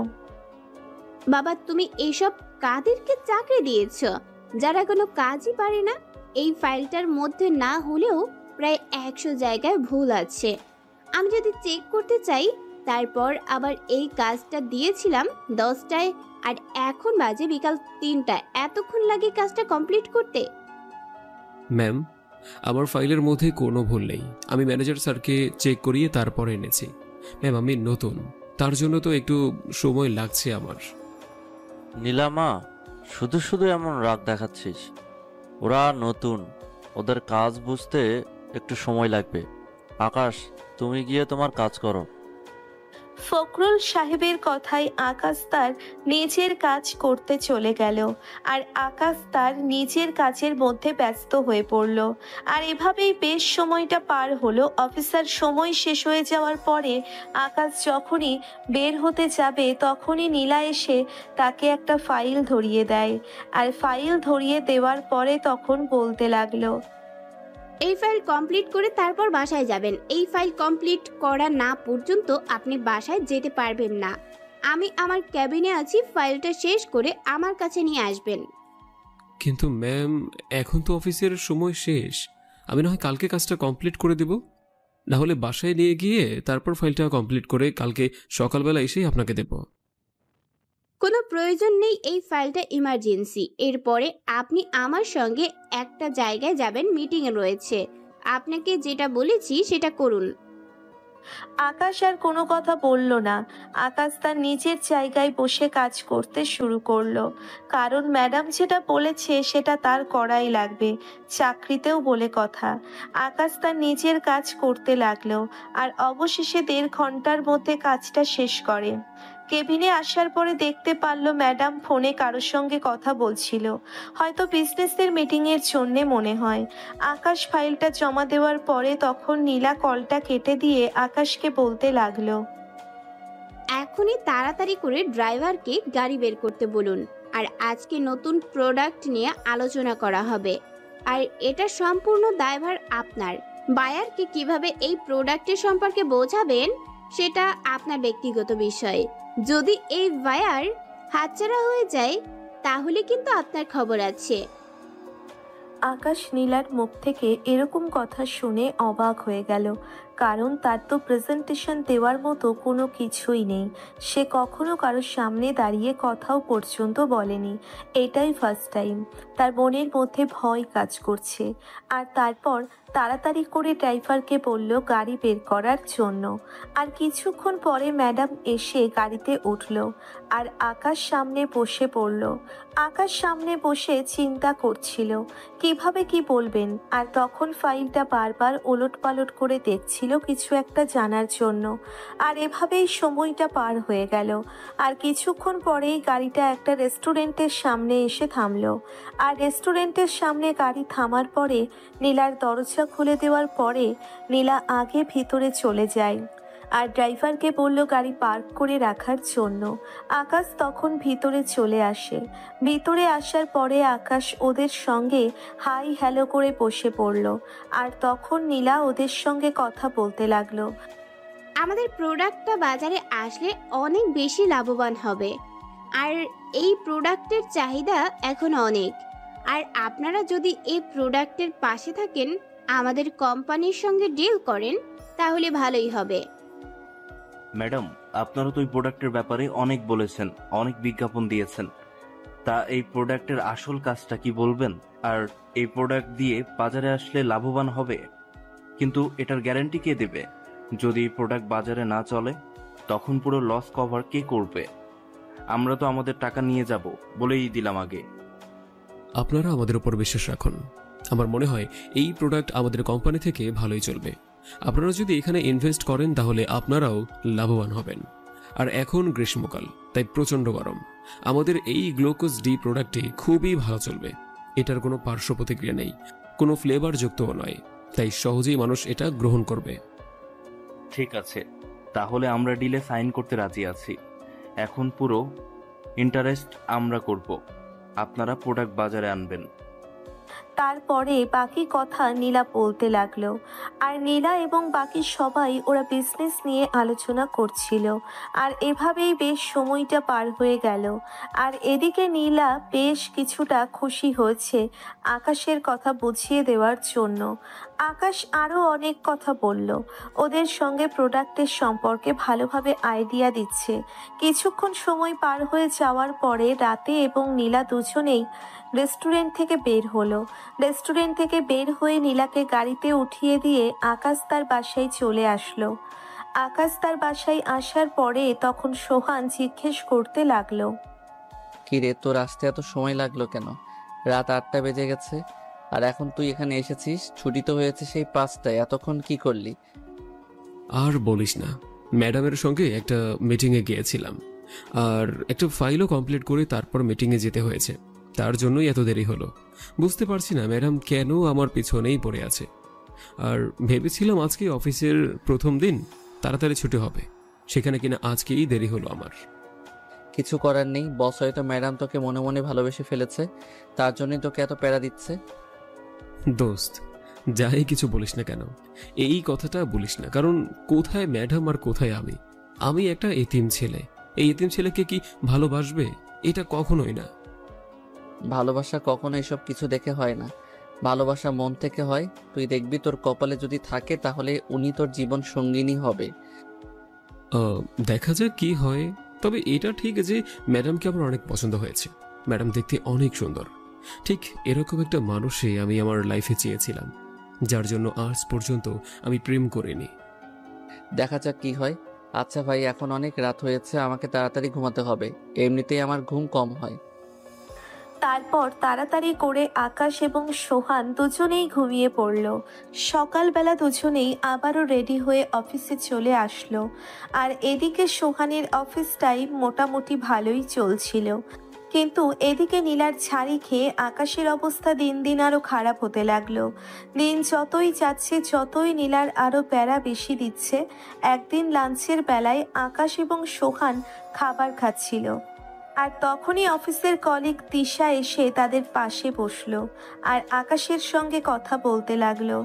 বাবা, তুমি এইসব কাদেরকে চাকরি দিয়েছ যারা কোনো কাজই পারে না? এই ফাইলটার মধ্যে না হলেও প্রায় 100 জায়গায় ভুল আছে। আমি যদি চেক করতে চাই, তারপর আবার এই কাজটা দিয়েছিলাম 10টায়, আর এখন বাজে বিকাল 3টা। এতক্ষণ লাগে কাজটা কমপ্লিট করতে? ম্যাম, আমার ফাইলের মধ্যে কোনো ভুল নেই। আমি ম্যানেজার স্যারকে চেক করিয়ে তারপরে এনেছি। ম্যাম, আমি নতুন, তার জন্য তো একটু সময় লাগছে আমার। নীলামা, শুধু শুধু এমন রাগ দেখাচ্ছিস। ওরা নতুন, ওদের কাজ বুঝতে একটু সময় লাগবে। আকাশ, তুমি গিয়ে তোমার কাজ করো। ফখরুল সাহেবের কথায় আকাশ তার নিজের কাজ করতে চলে গেল, আর আকাশ তার নিজের কাজের মধ্যে ব্যস্ত হয়ে পড়ল। আর এভাবেই বেশ সময়টা পার হলো। অফিসার সময় শেষ হয়ে যাওয়ার পরে আকাশ যখনই বের হতে যাবে তখনই নীলা এসে তাকে একটা ফাইল ধরিয়ে দেয়, আর ফাইল ধরিয়ে দেওয়ার পরে তখন বলতে লাগলো, এই ফাইল কমপ্লিট করে তারপর বাসায় যাবেন। এই ফাইল কমপ্লিট করা না পর্যন্ত আপনি বাসায় যেতে পারবেন না। আমি আমার ক্যাবিনে আছি, ফাইলটা শেষ করে আমার কাছে নিয়ে আসবেন। কিন্তু ম্যাম, এখন তো অফিসের সময় শেষ। আমি না হয় কালকে কাজটা কমপ্লিট করে দেব, না হলে বাসায় নিয়ে গিয়ে তারপর ফাইলটা কমপ্লিট করে কালকে সকালবেলা এসেই আপনাকে দেব। কোনো প্রয়োজন নেই এই ফাইলটা ইমার্জেন্সি। এরপরে আপনি আমার সঙ্গে একটা জায়গায় যাবেন, মিটিং রয়েছে। আপনাকে যেটা বলেছি সেটা করুন। আকাশ আর কোনো কথা বলল না। আকাশ তার নিজের জায়গায় বসে কাজ করতে শুরু করলো, কারণ ম্যাডাম যেটা বলেছে সেটা তার করাই লাগবে, চাকরিতেও বলে কথা। আকাশ তার নিজের কাজ করতে লাগলো আর অবশেষে 1.5 ঘন্টার মধ্যে কাজটা শেষ করে। কেবিনে আসার পরে দেখতে পারলো ম্যাডাম ফোনে কারোর সঙ্গে কথা বলছিল, হয়তো বিজনেসের মিটিংয়ের জন্যে মনে হয়। আকাশ ফাইলটা জমা দেওয়ার পরে তখন নীলা কলটা কেটে দিয়ে আকাশকে বলতে লাগলো, এখনই তাড়াতাড়ি করে ড্রাইভারকে গাড়ি বের করতে বলুন। আর আজকে নতুন প্রোডাক্ট নিয়ে আলোচনা করা হবে, আর এটা সম্পূর্ণ দায়ভার আপনার। বায়ারকে কিভাবে এই প্রোডাক্টের সম্পর্কে বোঝাবেন সেটা আপনার ব্যক্তিগত বিষয়। যদি এই বায়ার হাতছাড়া হয়ে যায় তাহলে কিন্তু আপনার খবর আছে। আকাশ নীলার মুখ থেকে এরকম কথা শুনে অবাক হয়ে গেল, কারণ তার তো প্রেজেন্টেশন দেওয়ার মতো কোনো কিছুই নেই। সে কখনো কারোর সামনে দাঁড়িয়ে কথাও পর্যন্ত বলেনি, এটাই ফার্স্ট টাইম। তার মনের মধ্যে ভয় কাজ করছে। আর তারপর তাড়াতাড়ি করে ড্রাইভারকে বলল গাড়ি বের করার জন্য। আর কিছুক্ষণ পরে ম্যাডাম এসে গাড়িতে উঠল আর আকাশ সামনে বসে পড়ল। আকাশ সামনে বসে চিন্তা করছিল কিভাবে কি বলবেন, আর তখন ফাইলটা বারবার ওলটপালট করে দেখছিল কিছু একটা জানার জন্য। আর এভাবেই সময়টা পার হয়ে গেল। আর কিছুক্ষণ পরেই গাড়িটা একটা রেস্টুরেন্টের সামনে এসে থামলো। আর রেস্টুরেন্টের সামনে গাড়ি থামার পরে নীলার দরজা খুলে দেওয়ার পরে নীলা আগে ভিতরে চলে যায় আর ড্রাইভারকে বলল গাড়ি পার্ক করে রাখার জন্য। আকাশ তখন ভিতরে চলে আসে। ভিতরে আসার পরে আকাশ ওদের সঙ্গে হাই হ্যালো করে বসে পড়ল। আর তখন নীলা ওদের সঙ্গে কথা বলতে লাগলো। আমাদের প্রোডাক্টটা বাজারে আসলে অনেক বেশি লাভবান হবে, আর এই প্রোডাক্টের চাহিদা এখন অনেক। আর আপনারা যদি এই প্রোডাক্টের পাশে থাকেন, আমাদের কোম্পানির সঙ্গে ডিল করেন, তাহলে ভালোই হবে। ম্যাডাম, আপনারা তো এই প্রোডাক্টের ব্যাপারে অনেক বলেছেন, অনেক বিজ্ঞাপন দিয়েছেন। তা এই প্রোডাক্টের আসল কাজটা কি বলবেন? আর এই প্রোডাক্ট দিয়ে বাজারে আসলে লাভবান হবে, কিন্তু এটার গ্যারান্টি কে দেবে? যদি এই প্রোডাক্ট বাজারে না চলে তখন পুরো লস কভার কে করবে? আমরা তো আমাদের টাকা নিয়ে যাব বলেই দিলাম আগে। আপনারা আমাদের উপর বিশ্বাস রাখুন। আমার মনে হয় এই প্রোডাক্ট আমাদের কোম্পানি থেকে ভালোই চলবে। আপনারা যদি এখানে ইনভেস্ট করেন তাহলে আপনারাও লাভবান হবেন। আর এখন গ্রীষ্মকাল, তাই প্রচণ্ড গরম। আমাদের এই গ্লুকোজ ডি প্রোডাক্টটি খুবই ভালো চলবে। এটার কোনো পার্শ্ব প্রতিক্রিয়া নেই, কোনো ফ্লেভার যুক্তও নয়, তাই সহজেই মানুষ এটা গ্রহণ করবে। ঠিক আছে, তাহলে আমরা ডিলে সাইন করতে রাজি আছি। এখন পুরো ইন্টারেস্ট আমরা করব, আপনারা প্রোডাক্ট বাজারে আনবেন। তারপরে বাকি কথা নীলা বলতে লাগলো। আর নীলা এবং বাকি সবাই ওরা বিজনেস নিয়ে আলোচনা করছিল। আর এভাবেই বেশ সময়টা পার হয়ে গেল। আর এদিকে নীলা বেশ কিছুটা খুশি হয়েছে আকাশের কথা বুঝিয়ে দেওয়ার জন্য। আকাশ আরও অনেক কথা বলল, ওদের সঙ্গে প্রোডাক্টের সম্পর্কে ভালোভাবে আইডিয়া দিচ্ছে। কিছুক্ষণ সময় পার হয়ে যাওয়ার পরে রাতে এবং নীলা দুজনেই রেস্টুরেন্ট থেকে বের হলো। রেস্টুরেন্ট থেকে বের হয়ে নীলাকে গাড়িতে উঠিয়ে দিয়ে আকাশ তার বাসায় চলে আসলো। আকাশ তার বাসায় আসার পরে তখন সোহান জিজ্ঞেস করতে লাগলো, কিরে, তোর আসতে এত সময় লাগলো কেন? রাত 8টা বেজে গেছে, আর এখন তুই এখানে এসেছিস? ছুটি তো হয়েছে সেই 5টায়, এতক্ষণ কি করলি? আর বলিস না, ম্যাডামের সঙ্গে একটা মিটিংয়ে গিয়েছিলাম, আর একটা ফাইলও কমপ্লিট করে তারপর মিটিংয়ে যেতে হয়েছে। তার জন্যই এত দেরি হলো। বুঝতে পারছি না ম্যাডাম কেন আমার পিছনেই পড়ে আছে। আর ভেবেছিলাম আজকে অফিসের প্রথম দিন, তাড়াতাড়ি ছুটি হবে, সেখানে কিনা আজকেই দেরি হলো আমার। কিছু করার নেই, বস হয়তো ম্যাডাম তোকে মনে মনে ভালোবেসে ফেলেছে, তার জন্যই তোকে এত প্যারা দিচ্ছে। দোস্ত, যাই কিছু বলিস না কেন, এই কথাটা বলিস না, কারণ কোথায় ম্যাডাম আর কোথায় আমি? আমি একটা এতিম ছেলে। এই এতিম ছেলেকে কি ভালোবাসবে? এটা কখনোই না। ভালোবাসা কখনো এসব কিছু দেখে হয় না, ভালোবাসা মন থেকে হয়। তুই দেখবি তোর কপালে যদি থাকে তাহলে উনি তোর জীবন সঙ্গিনী হবে। দেখা যাক কি হয়। তবে এটা ঠিক যে ম্যাডামকে আমার অনেক পছন্দ হয়েছে। ম্যাডাম দেখতে অনেক সুন্দর। ঠিক এরকম একটা মানুষই আমি আমার লাইফে চেয়েছিলাম, যার জন্য আজ পর্যন্ত আমি প্রেম করিনি। দেখা যাক কি হয়। আচ্ছা ভাই, এখন অনেক রাত হয়েছে, আমাকে তাড়াতাড়ি ঘুমাতে হবে। এমনিতেই আমার ঘুম কম হয়। তারপর তাড়াতাড়ি করে আকাশ এবং সোহান দুজনেই ঘুমিয়ে পড়ল। সকালবেলা দুজনেই আবারও রেডি হয়ে অফিসে চলে আসলো। আর এদিকে সোহানের অফিস টাইম মোটামুটি ভালোই চলছিল, কিন্তু এদিকে নীলার ঝাড়ি খেয়ে আকাশের অবস্থা দিন দিন আরও খারাপ হতে লাগলো। দিন যতই যাচ্ছে যতই নীলার আরও প্যারা বেশি দিচ্ছে। একদিন লাঞ্চের বেলায় আকাশ এবং সোহান খাবার খাচ্ছিল, আর তখনই অফিসের কলিগ তিশা এসে তাদের পাশে বসলো আর আকাশের সঙ্গে কথা বলতে লাগলো।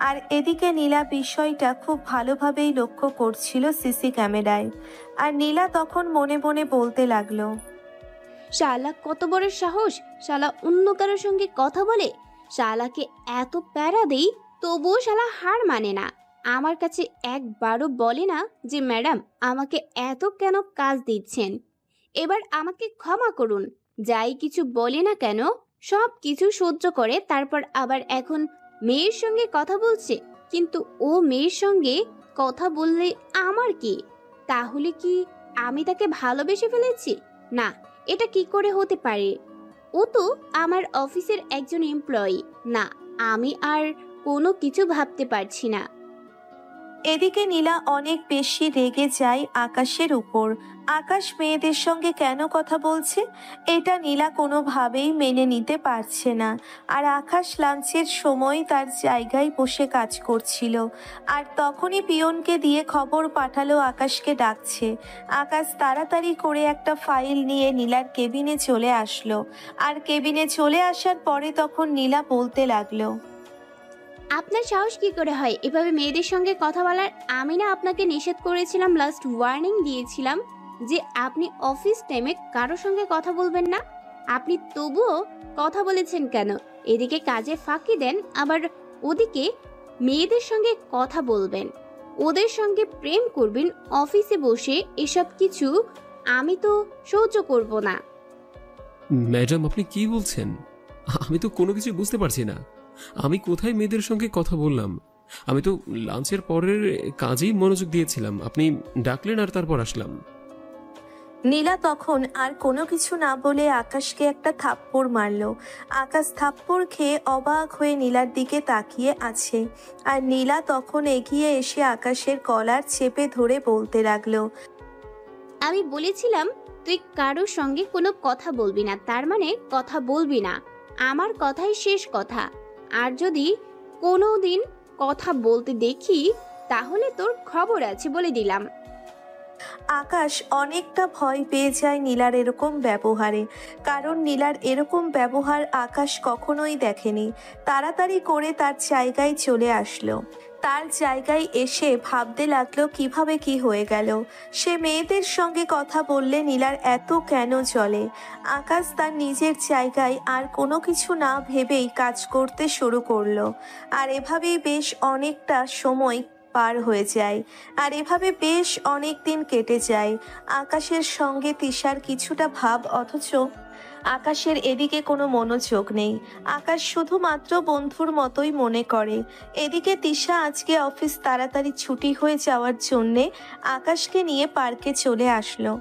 আর এদিকে নীলা বিষয়টা খুব ভালোভাবেই লক্ষ্য করছিল সিসি ক্যামেরায়। আর নীলা তখন মনে মনে বলতে লাগলো, শালা কত বড় সাহস, শালা অন্য কারোর সঙ্গে কথা বলে। শালাকে এত প্যারা দেই তবুও শালা হার মানে না। আমার কাছে একবারও বলে না যে ম্যাডাম আমাকে এত কেন কাজ দিচ্ছেন। এবার আমাকে ক্ষমা করুন। যাই কিছু বলে না কেন সব কিছু সহ্য করে, তারপর আবার এখন মেয়ের সঙ্গে কথা বলছে। কিন্তু ও মেয়ের সঙ্গে কথা বললে আমার কি? তাহলে কি আমি তাকে ভালোবেসে ফেলেছি? না, এটা কি করে হতে পারে? ও তো আমার অফিসের একজন এমপ্লয়ি। না, আমি আর কোনো কিছু ভাবতে পারছি না। এদিকে নীলা অনেক বেশি রেগে যায় আকাশের উপর। আকাশ মেয়েদের সঙ্গে কেন কথা বলছে এটা নীলা কোনোভাবেই মেনে নিতে পারছে না। আর আকাশ লাঞ্চের সময় তার জায়গায় বসে কাজ করছিল, আর তখনই পিয়নকে দিয়ে খবর পাঠালো আকাশকে ডাকছে। আকাশ তাড়াতাড়ি করে একটা ফাইল নিয়ে নীলার কেবিনে চলে আসলো। আর কেবিনে চলে আসার পরে তখন নীলা বলতে লাগলো, আপনার সাহস কি করে হয় এভাবে মেয়েদের সঙ্গে কথা বলার? আমি না আপনাকে নিষেধ করেছিলাম, লাস্ট ওয়ার্নিং দিয়েছিলাম যে আপনি অফিস টাইমে কারোর সঙ্গে কথা বলবেন না। আপনি তবুও কথা বলেছেন কেন? এদিকে কাজে ফাঁকি দেন, আবার ওদিকে মেয়েদের সঙ্গে কথা বলবেন, ওদের সঙ্গে প্রেম করবেন অফিসে বসে। এসব কিছু আমি তো সহ্য করব না। ম্যাডাম আপনি কি বলছেন? আমি তো কোনো কিছু বুঝতে পারছি না। আমি কোথায় মেয়েদের সঙ্গে কথা বললাম? আমি তো লাঞ্চের পরের কাজেই মনোযোগ দিয়েছিলাম। আপনি ডাকলেন আর তারপর আসলাম। নীলা তখন আর কোনো কিছু না বলে আকাশকে একটা থাপ্পড় মারলো। আকাশ থাপ্পড় খেয়ে অবাক হয়ে নীলার দিকে তাকিয়ে আছে। আর নীলা তখন এগিয়ে এসে আকাশের কলার চেপে ধরে বলতে লাগলো, আমি বলেছিলাম তুই কারোর সঙ্গে কোনো কথা বলবি না, তার মানে কথা বলবি না। আমার কথাই শেষ কথা। আর যদি কোনো দিন কথা বলতে দেখি তাহলে তোর খবর আছে বলে দিলাম। আকাশ অনেকটা ভয় পেয়ে যায় নীলার এরকম ব্যবহারে, কারণ নীলার এরকম ব্যবহার আকাশ কখনোই দেখেনি। তাড়াতাড়ি করে তার জায়গায় চলে আসলো। তার জায়গায় এসে ভাবতে লাগলো কিভাবে কি হয়ে গেল। সে মেয়েদের সঙ্গে কথা বললে নীলার এত কেন চলে। আকাশ তার নিজের জায়গায় আর কোনো কিছু না ভেবেই কাজ করতে শুরু করলো। আর এভাবেই বেশ অনেকটা সময় পার হয়ে যায়। আর এভাবে বেশ অনেক দিন কেটে যায়। আকাশের সঙ্গে তিশার কিছুটা ভাব, অথচ আকাশের এদিকে কোনো মনোযোগ নেই। আকাশ শুধুমাত্র বন্ধুর মতোই মনে করে। এদিকে তিশা আজকে অফিস তাড়াতাড়ি ছুটি হয়ে যাওয়ার জন্যে আকাশকে নিয়ে পার্কে চলে আসলো।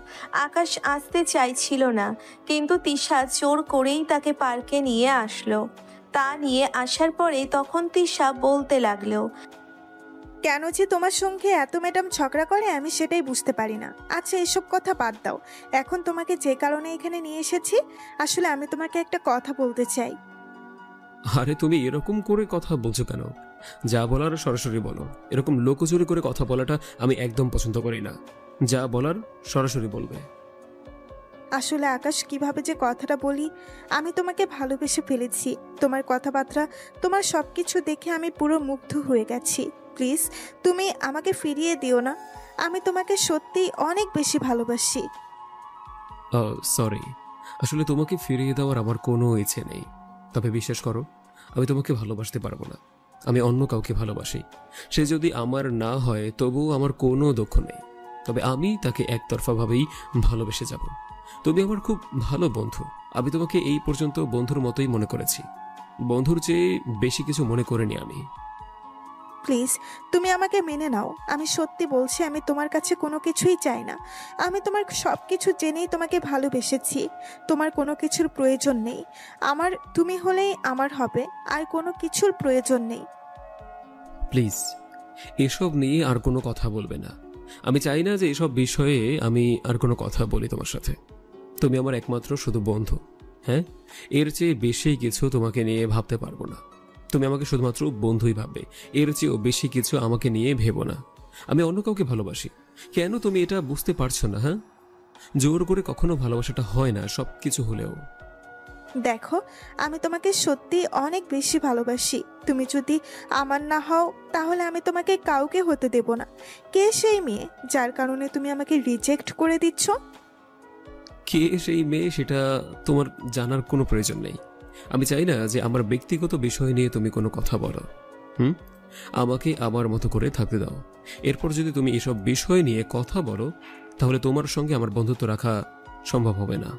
আকাশ আসতে চাইছিল না, কিন্তু তিশা জোর করেই তাকে পার্কে নিয়ে আসলো। তা নিয়ে আসার পরে তখন তিশা বলতে লাগলো, কেন যে তোমার সঙ্গে এত ম্যাডাম ঝগড়া করে আমি সেটাই বুঝতে পারি না। আচ্ছা এসব কথা বাদ দাও, এখন তোমাকে যে কারণে এখানে নিয়ে এসেছি, আসলে আমি তোমাকে একটা কথা বলতে চাই। আরে তুমি এরকম করে কথা বলছো কেন? যা বলার সরাসরি বলো। এরকম লোকচুরি করে কথা বলাটা আমি একদম পছন্দ করি না। যা বলার সরাসরি বলবে। আসলে আকাশ, কিভাবে যে কথাটা বলি, আমি তোমাকে ভালোবেসে ফেলেছি। তোমার কথাবার্তা, তোমার সব কিছু দেখে আমি পুরো মুগ্ধ হয়ে গেছি। প্লিজ তুমি আমাকে ফিরিয়ে দিও না। আমি তোমাকে সত্যিই অনেক বেশি ভালোবাসি। সরি, আসলে তোমাকে ফিরিয়ে দেওয়ার আমার কোনো ইচ্ছে নেই। তবে বিশ্বাস করো, আমি তোমাকে ভালোবাসতে পারবো না। আমি অন্য কাউকে ভালোবাসি। সে যদি আমার না হয় তবুও আমার কোনো দুঃখ নেই। তবে আমি তাকে একতরফাভাবেই ভালোবেসে যাব। তুমি আমার খুব ভালো বন্ধু। আমি তোমাকে এই পর্যন্ত বন্ধুর মতোই মনে করেছি, বন্ধুর চেয়ে বেশি কিছু মনে করিনি আমি। প্লিজ তুমি আমাকে মেনে নাও। আমি সত্যি বলছি, আমি তোমার কাছে কোনো কিছুই চাই না। আমি তোমার সব কিছু জেনেই তোমাকে ভালোবেসেছি। তোমার কোনো কিছুর প্রয়োজন নেই। তুমি হলেই আমার হবে, আর কোনো কিছুর প্রয়োজন নেই। প্লিজ এসব নিয়ে আর কোনো কথা বলবে না। আমি চাই না যে এসব বিষয়ে আমি আর কোনো কথা বলি তোমার সাথে। তুমি আমার একমাত্র শুধু বন্ধু। হ্যাঁ, এর চেয়ে বেশি কিছু তোমাকে নিয়ে ভাবতে পারবো না। তুমি আমাকে শুধুমাত্র বন্ধুই ভাববে, এর চেয়েও বেশি কিছু আমাকে নিয়ে ভেবো না। আমি অন্য কাউকে ভালোবাসি। কেন তুমি এটা বুঝতে পারছো না? হ্যাঁ, জোর করে কখনো ভালোবাসাটা হয় না, সব কিছু হলেও। দেখো, আমি তোমাকে সত্যি অনেক বেশি ভালোবাসি। তুমি যদি আমার না হও তাহলে আমি তোমাকে কাউকে হতে দেব না। কে সেই মেয়ে যার কারণে তুমি আমাকে রিজেক্ট করে দিচ্ছ? কে সেই মেয়ে সেটা তোমার জানার কোনো প্রয়োজন নেই। আমি চাই না যে আমার ব্যক্তিগত বিষয় নিয়ে তুমি কোনো কথা বলো। আমাকে আমার মতো করে থাকতে দাও। এরপর যদি তুমি এসব বিষয় নিয়ে কথা বলো তাহলে তোমার সঙ্গে আমার বন্ধুত্ব রাখা সম্ভব হবে না।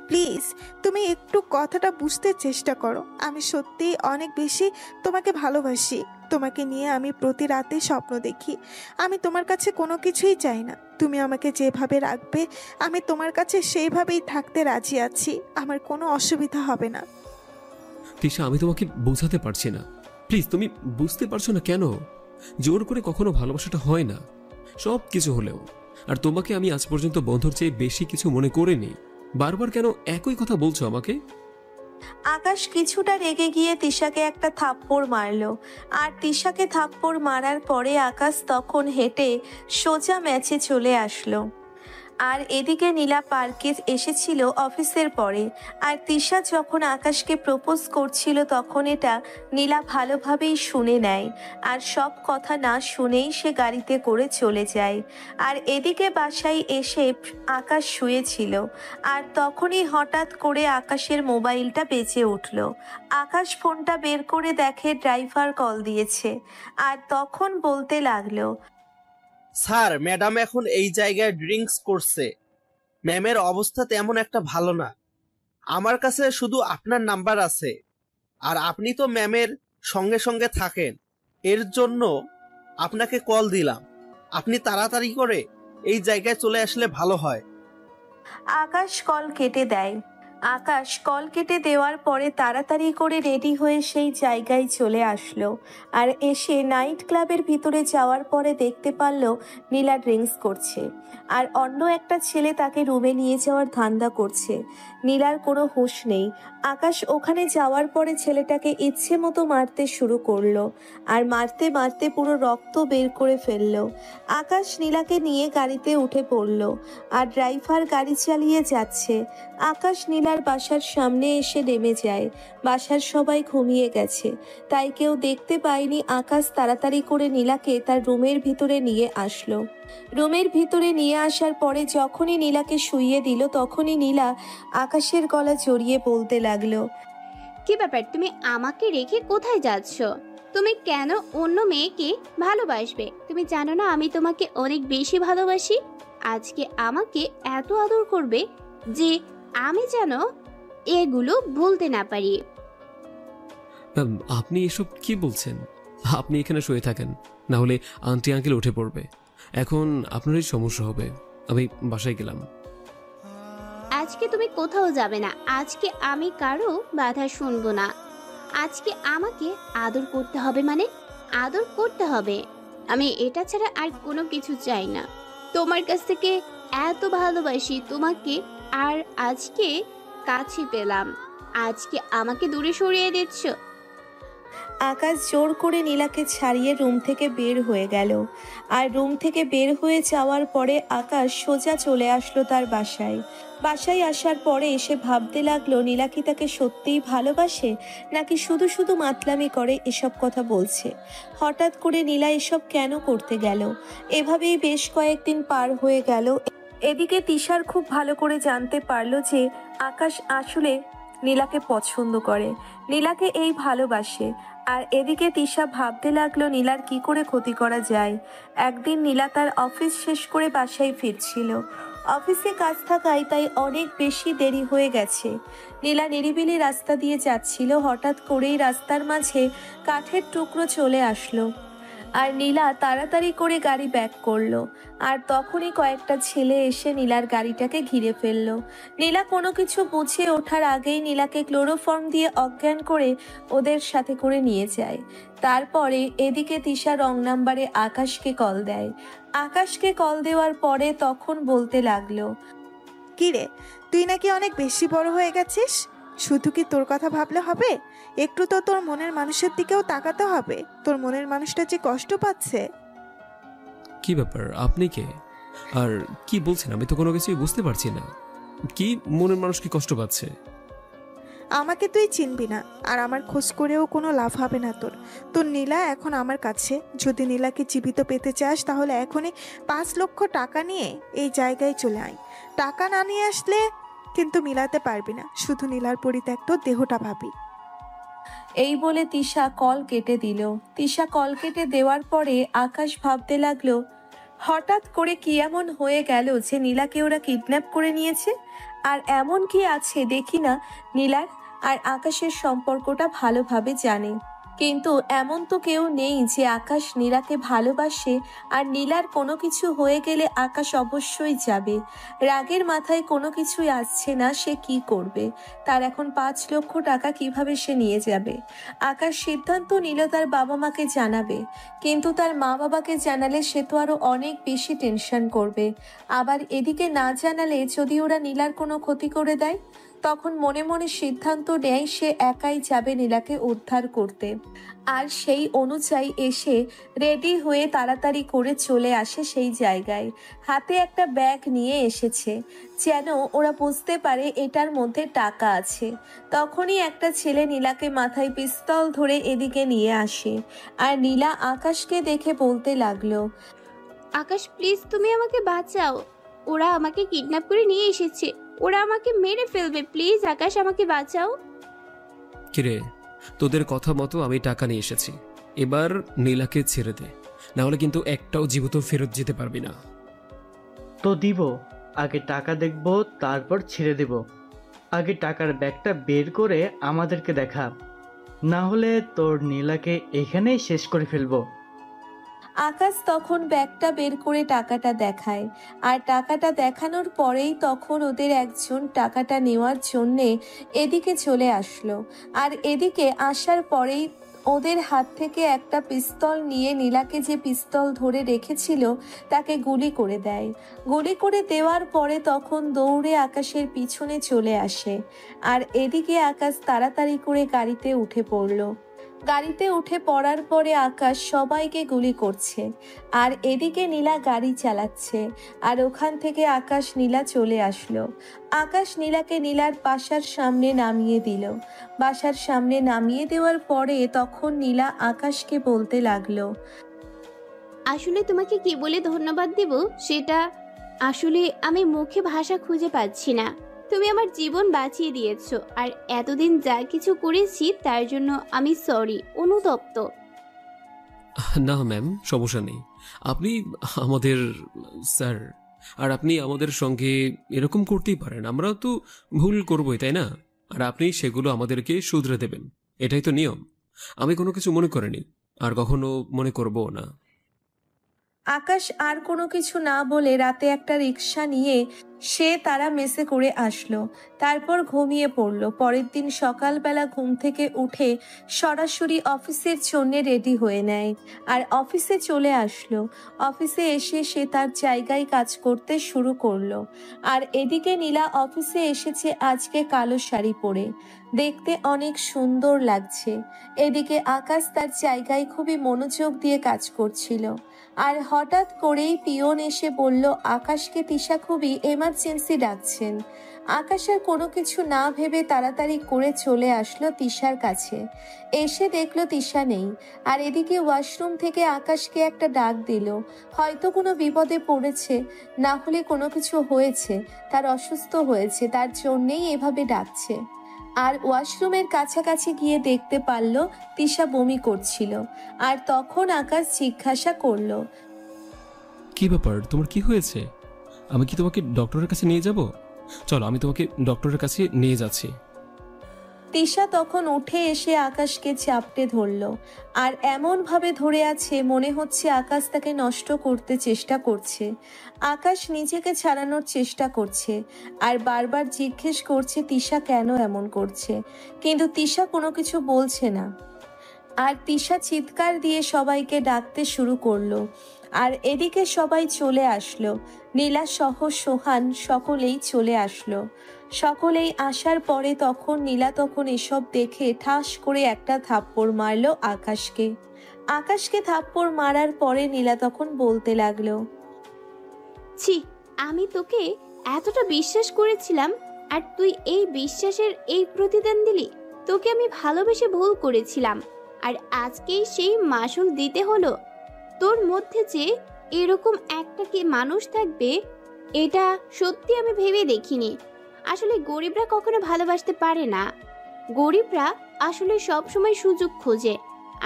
প্লিজ তুমি একটু কথাটা বুঝতে চেষ্টা করো। আমি সত্যি অনেক বেশি তোমাকে ভালোবাসি। তোমাকে নিয়ে আমি প্রতি রাতে স্বপ্ন দেখি। আমি তোমার কাছে কোনো কিছুই চাই না। তুমি আমাকে যেভাবে রাখবে আমি তোমার কাছে সেইভাবেই থাকতে রাজি আছি। আমার কোনো অসুবিধা হবে না। তিশা, আমি তোমাকে বোঝাতে পারছি না। প্লিজ, তুমি বুঝতে পারছো না কেন? জোর করে কখনো ভালোবাসাটা হয় না, সব কিছু হলেও। আর তোমাকে আমি আজ পর্যন্ত বন্ধুর চেয়ে বেশি কিছু মনে করিনি। বারবার কেন একই কথা বলছো আমাকে? আকাশ কিছুটা রেগে গিয়ে তিশাকে একটা থাপ্পড় মারলো। আর তিশাকে থাপ্পড় মারার পরে আকাশ তখন হেঁটে সোজা ম্যাচে চলে আসলো। আর এদিকে নীলা পার্কে এসেছিল অফিসের পরে। আর তিশা যখন আকাশকে প্রপোজ করছিল তখন এটা নীলা ভালোভাবেই শুনে নেয়। আর সব কথা না শুনেই সে গাড়িতে করে চলে যায়। আর এদিকে বাসায় এসে আকাশ শুয়েছিল। আর তখনই হঠাৎ করে আকাশের মোবাইলটা বেজে উঠল। আকাশ ফোনটা বের করে দেখে ড্রাইভার কল দিয়েছে। আর তখন বলতে লাগলো, স্যার, ম্যাডাম এখন এই জায়গায় ড্রিঙ্কস করছে। ম্যামের অবস্থা তেমন একটা ভালো না। আমার কাছে শুধু আপনার নাম্বার আছে, আর আপনি তো ম্যামের সঙ্গে সঙ্গে থাকেন, এর জন্য আপনাকে কল দিলাম। আপনি তাড়াতাড়ি করে এই জায়গায় চলে আসলে ভালো হয়। আকাশ কল কেটে দেয়। আকাশ কল কেটে দেওয়ার পরে তাড়াতাড়ি করে রেডি হয়ে সেই জায়গায় চলে আসলো। আর এসে নাইট ক্লাবের ভিতরে যাওয়ার পরে দেখতে পারলো নীলা ড্রিঙ্কস করছে। আর অন্য একটা ছেলে তাকে রুমে নিয়ে যাওয়ার ধান্দা করছে। নীলার কোনো হুঁশ নেই। আকাশ ওখানে যাওয়ার পরে ছেলেটাকে ইচ্ছে মতো মারতে শুরু করলো। আর মারতে মারতে পুরো রক্ত বের করে ফেললো। আকাশ নীলাকে নিয়ে গাড়িতে উঠে পড়লো। আর ড্রাইভার গাড়ি চালিয়ে যাচ্ছে। আকাশ নীলার বাসার সামনে এসে নেমে যায়। বাসার সবাই ঘুমিয়ে গেছে, তাই কেউ দেখতে পায়নি। আকাশ তাড়াতাড়ি করে নীলাকে তার রুমের ভিতরে নিয়ে আসলো। রুমের ভিতরে নিয়ে আসার পরে যখনই নীলাকে শুইয়ে দিল তখনই নীলা আকাশের গলা জড়িয়ে বলতে লাগলো, কি ব্যাপার, তুমি আমাকে রেখে কোথায় যাচ্ছ? তুমি কেন অন্য মেয়েকে ভালোবাসবে? তুমি জানো না আমি তোমাকে অনেক বেশি ভালোবাসি। আজকে আমাকে এত আদর করবে যে আমি যেন এগুলো ভুলতে না পারি। আপনি এসব কি বলছেন? আপনি এখানে শুয়ে থাকেন, না হলে আন্টি আঙ্কেল উঠে পড়বে। এখন আপনারই সমস্যা হবে। আমি বাসায় গেলাম। আজকে তুমি কোথাও যাবে না। আজকে আমি কারো বাধা শুনবো না। আজকে আমাকে আদর করতে হবে, মানে আদর করতে হবে। আমি এটা ছাড়া আর কোনো কিছু চাই না। তোমার কাছ থেকে এত ভালোবাসি তোমাকে, আর আজকে কাছে পেলাম, আজকে আমাকে দূরে সরিয়ে দিচ্ছ। আকাশ জোর করে নীলাকে ছাড়িয়ে রুম থেকে বের হয়ে গেল। আর রুম থেকে বের হয়ে যাওয়ার পরে আকাশ সোজা চলে আসলো তার বাসায়। বাসায় আসার পরে এসে ভাবতে লাগলো নীলা কি তাকে সত্যিই ভালোবাসে, নাকি শুধু শুধু মাতলামি করে এসব কথা বলছে। হঠাৎ করে নীলা এসব কেন করতে গেল? এভাবেই বেশ কয়েকদিন পার হয়ে গেল। এদিকে তিশার খুব ভালো করে জানতে পারলো যে আকাশ আসলে নীলাকে পছন্দ করে, নীলাকে এই ভালোবাসে। আর এদিকে তিশা ভাবতে লাগলো নীলার কি করে ক্ষতি করা যায়। একদিন নীলা তার অফিস শেষ করে বাসায় ফিরছিল। অফিসে কাজ থাকায় তাই অনেক বেশি দেরি হয়ে গেছে। নীলা নিরিবিলি রাস্তা দিয়ে যাচ্ছিল, হঠাৎ করেই রাস্তার মাঝে কাঠের টুকরো চলে আসলো। আর নীলা তাড়াতাড়ি করে গাড়ি ব্যাক করলো। আর তখনই কয়েকটা ছেলে এসে নীলার গাড়িটাকে ঘিরে ফেললো। নীলা কোনো কিছু বুঝে ওঠার আগেই নীলাকে ক্লোরোফর্ম দিয়ে অজ্ঞান করে ওদের সাথে করে নিয়ে যায়। তারপরে এদিকে তিশা রং নাম্বারে আকাশকে কল দেয়। আকাশকে কল দেওয়ার পরে তখন বলতে লাগলো, কিরে, তুই নাকি অনেক বেশি বড় হয়ে গেছিস। শুধু কি তোর কথা ভাবলে হবে? একটু তো তোর মনের মানুষের দিকেও তাকাতে হবে। তোর মনের মানুষটা যে কষ্ট পাচ্ছে। কি ব্যাপার, আপনি কে? আর কি বলছেন? আমি তো কোনো কিছুই বুঝতে পারছি না। কি মনের মানুষ কি কষ্ট পাচ্ছে? আমাকে তুই চিনবি না, আর আমার খোঁজ করেও কোনো লাভ হবে না তোর। তোর নীলা এখন আমার কাছে। যদি নীলাকে জীবিত পেতে চাস তাহলে এখনই 5 লক্ষ টাকা নিয়ে এই জায়গায় চলে আয়। টাকা না নিয়ে আসলে কিন্তু মিলাতে পারবি না। শুধু নীলার পরিত্যক্ত দেহটা ভাবি। এই বলে তিশা কল কেটে দিল। তিশা কল কেটে দেওয়ার পরে আকাশ ভাবতে লাগলো, হঠাৎ করে কি এমন হয়ে গেল যে নীলাকে ওরা কিডন্যাপ করে নিয়েছে। আর এমন কি আছে দেখি না নীলার আর আকাশের সম্পর্কটা ভালোভাবে জানে। কিন্তু এমন তো কেউ নেই যে আকাশ নীলাকে ভালোবাসে। আর নীলার কোনো কিছু হয়ে গেলে আকাশ অবশ্যই যাবে। রাগের মাথায় কোনো কিছুই আসছে না, সে কি করবে। তার এখন 5 লক্ষ টাকা কিভাবে সে নিয়ে যাবে। আকাশ সিদ্ধান্ত নিল তার বাবা মাকে জানাবে। কিন্তু তার মা বাবাকে জানালে সে তো আরো অনেক বেশি টেনশন করবে। আবার এদিকে না জানালে যদি ওরা নীলার কোনো ক্ষতি করে দেয়, তখন মনে মনে সিদ্ধান্ত নেয় সে একাই যাবে নীলাকে উদ্ধার করতে। আর সেই অনুযায়ী এসে রেডি হয়ে তাড়াতাড়ি করে চলে আসে সেই জায়গায়। হাতে একটা ব্যাগ নিয়ে এসেছে, যেন ওরা বুঝতে পারে এটার মধ্যে টাকা আছে। তখনই একটা ছেলে নীলাকে মাথায় পিস্তল ধরে এদিকে নিয়ে আসে। আর নীলা আকাশকে দেখে বলতে লাগলো, আকাশ প্লিজ তুমি আমাকে বাঁচাও। ওরা আমাকে কিডন্যাপ করে নিয়ে এসেছে। ওরা আমাকে মেরে ফেলবে। প্লিজ আকাশ আমাকে বাঁচাও। কিরে, তোদের কথা মতো আমি টাকা নিয়ে এসেছি। এবার নীলাকে ছেড়ে দে, না হলে কিন্তু একটাও জীবিত ফেরত যেতে পারবি না। তো দিব, আগে টাকা দেখব, তারপর ছেড়ে দেব। আগে টাকার ব্যাগটা বের করে আমাদেরকে দেখা, না হলে তোর নীলাকে এখানেই শেষ করে ফেলবো। আকাশ তখন ব্যাগটা বের করে টাকাটা দেখায়। আর টাকাটা দেখানোর পরেই তখন ওদের একজন টাকাটা নেওয়ার জন্যে এদিকে চলে আসলো। আর এদিকে আসার পরেই ওদের হাত থেকে একটা পিস্তল নিয়ে নীলাকে যে পিস্তল ধরে রেখেছিল তাকে গুলি করে দেয়। গুলি করে দেওয়ার পরে তখন দৌড়ে আকাশের পিছনে চলে আসে। আর এদিকে আকাশ তাড়াতাড়ি করে গাড়িতে উঠে পড়লো। গাড়িতে উঠে পড়ার পরে আকাশ সবাইকে গুলি করছে। আর এদিকে নীলা গাড়ি চালাচ্ছে। আর ওখান থেকে আকাশ নীলা চলে আসলো। আকাশ নীলাকে নীলার বাসার সামনে নামিয়ে দিল। বাসার সামনে নামিয়ে দেওয়ার পরে তখন নীলা আকাশকে বলতে লাগলো, আসলে তোমাকে কি বলে ধন্যবাদ দেব সেটা আসলে আমি মুখে ভাষা খুঁজে পাচ্ছি না। তুমি আমার জীবন বাঁচিয়ে দিয়েছো। আর এতদিন যা কিছু করেছি তার জন্য আমি সরি, অনুতপ্ত। না ম্যাম, সমস্যা নেই। আপনি আমাদের স্যার, আর আপনি আমাদের সঙ্গে এরকম করতেই পারেন। আমরাও তো ভুল করবই, তাই না? আর আপনি সেগুলো আমাদেরকে শুধরে দেবেন, এটাই তো নিয়ম। আমি কোনো কিছু মনে করিনি, আর কখনো মনে করবও না। আকাশ আর কোনো কিছু না বলে রাতে একটা রিক্সা নিয়ে সে তারা মেসে করে আসলো। তারপর ঘুমিয়ে পড়লো। পরের দিন সকালবেলা ঘুম থেকে উঠে সরাসরি অফিসের জন্যে রেডি হয়ে নেয়। আর অফিসে চলে আসলো। অফিসে এসে সে তার জায়গায় কাজ করতে শুরু করলো। আর এদিকে নীলা অফিসে এসেছে আজকে কালো শাড়ি পরে, দেখতে অনেক সুন্দর লাগছে। এদিকে আকাশ তার জায়গায় খুবই মনোযোগ দিয়ে কাজ করছিল। আর হঠাৎ করেই পিয়ন এসে বলল আকাশকে তিশা খুবই এমার্জেন্সি ডাকছেন। আকাশ আর কোনো কিছু না ভেবে তাড়াতাড়ি করে চলে আসলো তিশার কাছে। এসে দেখলো তিশা নেই। আর এদিকে ওয়াশরুম থেকে আকাশকে একটা ডাক দিল। হয়তো কোনো বিপদে পড়েছে, না হলে কোনো কিছু হয়েছে, তার অসুস্থ হয়েছে, তার জন্যেই এভাবে ডাকছে। আর ওয়াশরুমের কাছাকাছি গিয়ে দেখতে পারল তিশা বমি করছিল। আর তখন আকাশ জিজ্ঞাসা করলো, কি ব্যাপার, তোমার কি হয়েছে? আমি কি তোমাকে ডক্টরের কাছে নিয়ে যাব? চলো, আমি তোমাকে ডক্টরের কাছে নিয়ে যাচ্ছি। তিশা তখন উঠে এসে আকাশকে চাপটে ধরল, আর এমনভাবে ধরে আছে মনে হচ্ছে আকাশ তাকে নষ্ট করতে চেষ্টা করছে। আকাশ নিজেকে ছাড়ানোর চেষ্টা করছে আর বারবার জিজ্ঞেস করছে তিশা কেন এমন করছে, কিন্তু তিশা কোনো কিছু বলছে না। আর তিশা চিৎকার দিয়ে সবাইকে ডাকতে শুরু করলো। আর এদিকে সবাই চলে আসলো, নীলা সহ সোহান সকলেই চলে আসলো। সকলেই আসার পরে তখন নীলা তখন এসব দেখে ঠাস করে একটা থাপ্পড় মারলো আকাশকে। আকাশকে থাপ্পড় মারার পরে নীলা তখন বলতে লাগলো, ছি, আমি তোকে এতটা বিশ্বাস করেছিলাম আর তুই এই বিশ্বাসের এই প্রতিদান দিলি। তোকে আমি ভালোবেসে ভুল করেছিলাম আর আজকেই সেই মাসুল দিতে হলো। তোর মধ্যে যে এরকম একটা কি মানুষ থাকবে এটা সত্যি আমি ভেবে দেখিনি। আসলে গরিবরা কখনো ভালোবাসতে পারে না, গরিবরা আসলে সব সময় সুযোগ খোঁজে।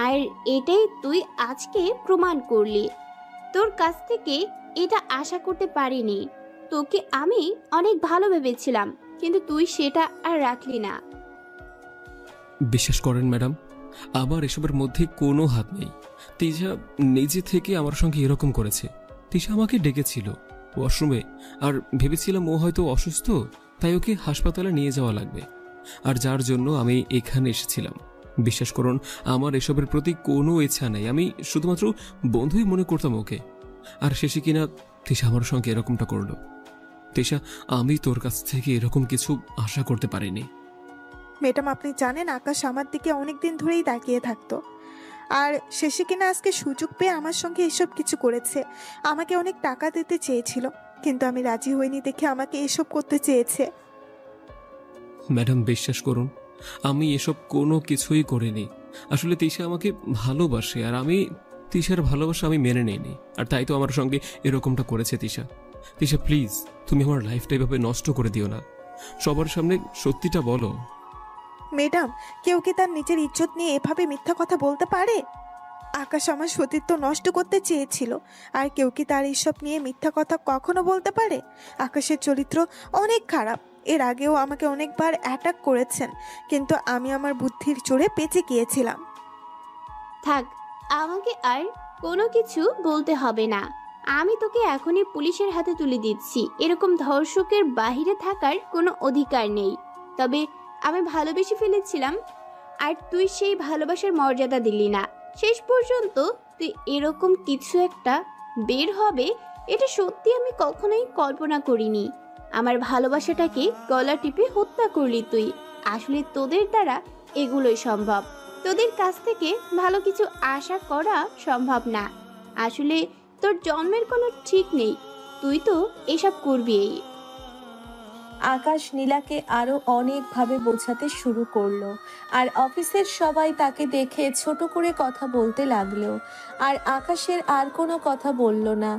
আর এটাই তুই আজকে প্রমাণ করলি। তোর কাছ থেকে এটা আশা করতে পারিনি। তোকে আমি অনেক ভালো ভেবেছিলাম, কিন্তু তুই সেটা আর রাখলি না। বিশ্বাস করেন ম্যাডাম, আমার এসবের মধ্যে কোনো হাত নেই। তিশা নিজে থেকে আমার সঙ্গে এরকম করেছে। তিশা আমাকে ডেকেছিল ওয়াশরুমে, আর ভেবেছিলাম ও হয়তো অসুস্থ, তাই ওকে হাসপাতালে নিয়ে যাওয়া লাগবে, আর যার জন্য আমি এখানে এসেছিলাম। বিশ্বাস করুন, আমার এসবের প্রতি কোনো ইচ্ছা নেই। আমি শুধুমাত্র বন্ধুই মনে করতাম ওকে, আর শেষে কিনা তিশা আমার সঙ্গে এরকমটা করলো। তিশা, আমি তোর কাছ থেকে এরকম কিছু আশা করতে পারিনি। ম্যাডাম, আপনি জানেন আকাশ আমার দিকে অনেক দিন ধরেই তাকিয়ে থাকতো, আর শেষে কিনা আজকে সুযোগ পেয়ে আমার সঙ্গে এসব কিছু করেছে। আমাকে অনেক টাকা দিতে চেয়েছিল, কিন্তু আমি রাজি হইনি দেখে আমাকে এসব করতে চেয়েছে। ম্যাডাম, বিশ্বাস করুন, আমি এসব কোনো কিছুই করিনি। আসলে তিশা আমাকে ভালোবাসে, আর আমি তিশার ভালোবাসা আমি মেনে নিইনি, আর তাই তো আমার সঙ্গে এরকমটা করেছে তিশা। তিশা, প্লিজ, তুমি আমার লাইফটা এভাবে নষ্ট করে দিও না। সবার সামনে সত্যিটা বলো। ম্যাডাম, কেউ কি তার নিজের ইজ্জত নিয়ে এভাবে মিথ্যা কথা বলতে পারে? আকাশ আমার সতীত্ব নষ্ট করতে চেয়েছিল, আর কেউ কি তার এইসব নিয়ে মিথ্যা কথা কখনো বলতে পারে? আকাশের চরিত্র অনেক খারাপ। এর আগেও আমাকে অনেকবার অ্যাটাক করেছেন, কিন্তু আমি আমার বুদ্ধির জোরে বেঁচে গিয়েছিলাম। থাক, আমাকে আর কোনো কিছু বলতে হবে না। আমি তোকে এখনই পুলিশের হাতে তুলে দিচ্ছি। এরকম ধর্ষকের বাহিরে থাকার কোনো অধিকার নেই। তবে আমি ভালোবেসে ফেলেছিলাম, আর তুই সেই ভালোবাসার মর্যাদা দিলি না। শেষ পর্যন্ত তুই এরকম কিছু একটা বের হবে, এটা সত্যি আমি কখনোই কল্পনা করিনি। আমার ভালোবাসাটাকে গলা টিপে হত্যা করলি তুই। আসলে তোদের দ্বারা এগুলোই সম্ভব। তোদের কাছ থেকে ভালো কিছু আশা করা সম্ভব না। আসলে তোর জন্মের কোনো ঠিক নেই, তুই তো এসব করবি। আকাশ নীলাকে আরো অনেকভাবে বোঝাতে শুরু করলো, আর অফিসের সবাই তাকে দেখে ছোট করে কথা বলতে লাগলো। আর আকাশের আর কোনো কথা বলল না।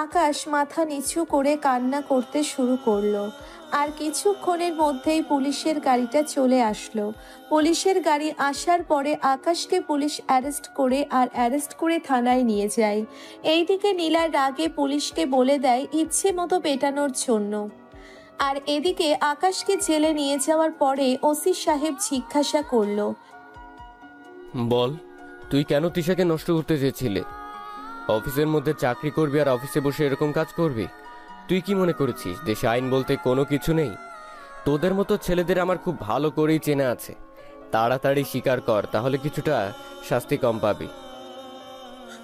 আকাশ মাথা নিচু করে কান্না করতে শুরু করলো। আর কিছুক্ষণের মধ্যেই পুলিশের গাড়িটা চলে আসলো। পুলিশের গাড়ি আসার পরে আকাশকে পুলিশ অ্যারেস্ট করে থানায় নিয়ে যায়। এইদিকে নীলার রাগে পুলিশকে বলে দেয় ইচ্ছে মতো পেটানোর জন্য। আর এদিকে আকাশকে জেলে নিয়ে যাওয়ার পরে ওসি সাহেব জিজ্ঞাসা করলো, বল, তুই কেন তিশাকে নষ্ট করতে চেয়েছিলে? অফিসের মধ্যে চাকরি করবি আর অফিসে বসে এরকম কাজ করবি? তুই কি মনে করেছিস দেশে আইন বলতে কোনো কিছু নেই? তোদের মতো ছেলেদের আমার খুব ভালো করেই চেনা আছে। তাড়াতাড়ি স্বীকার কর, তাহলে কিছুটা শাস্তি কম পাবি।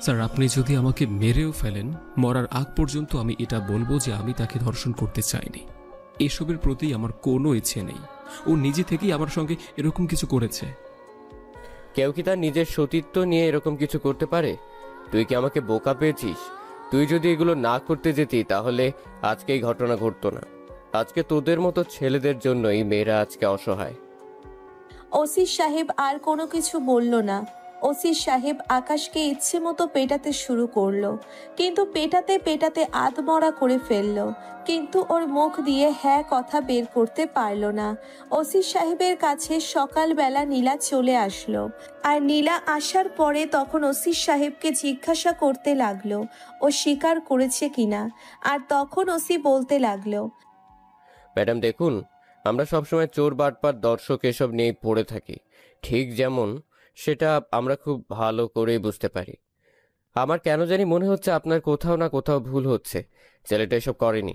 স্যার, আপনি যদি আমাকে মেরেও ফেলেন, মরার আগ পর্যন্ত আমি এটা বলবো যে আমি তাকে ধর্ষণ করতে চাইনি। এসবের প্রতি আমার কোনো ইচ্ছে নেই। ও নিজে থেকেই আমার সঙ্গে এরকম কিছু করেছে। কেউ কি তার নিজের সতীত্ব নিয়ে এরকম কিছু করতে পারে? তুই কি আমাকে বোকা পেয়েছিস? তুই যদি এগুলো না করতে যেতি তাহলে আজকে এই ঘটনা ঘটতো না। আজকে তোদের মতো ছেলেদের জন্যই মেয়েরা আজকে অসহায়। ওসি সাহেব আর কোনো কিছু বলল না। ওসি সাহেব আকাশকে ইচ্ছে মতো পেটাতে শুরু করলো, কিন্তু পেটাতে পেটাতে আধমরা করে ফেললো, কিন্তু ওর মুখ দিয়ে হ্যাঁ কথা বের করতে পারলো না। ওসি সাহেবের কাছে সকালবেলা নীলা চলে আসলো, আর নীলা আসার পরে তখন ওসি সাহেবকে জিজ্ঞাসা করতে লাগলো ও স্বীকার করেছে কিনা। আর তখন ওসি বলতে লাগলো, ম্যাডাম দেখুন, আমরা সবসময় চোর বাটপার দর্শক এসব নিয়ে পড়ে থাকি, ঠিক যেমন সেটা আমরা খুব ভালো করেই বুঝতে পারি। আমার কেন জানি মনে হচ্ছে আপনার কোথাও না কোথাও ভুল হচ্ছে, ছেলেটা এসব করেনি।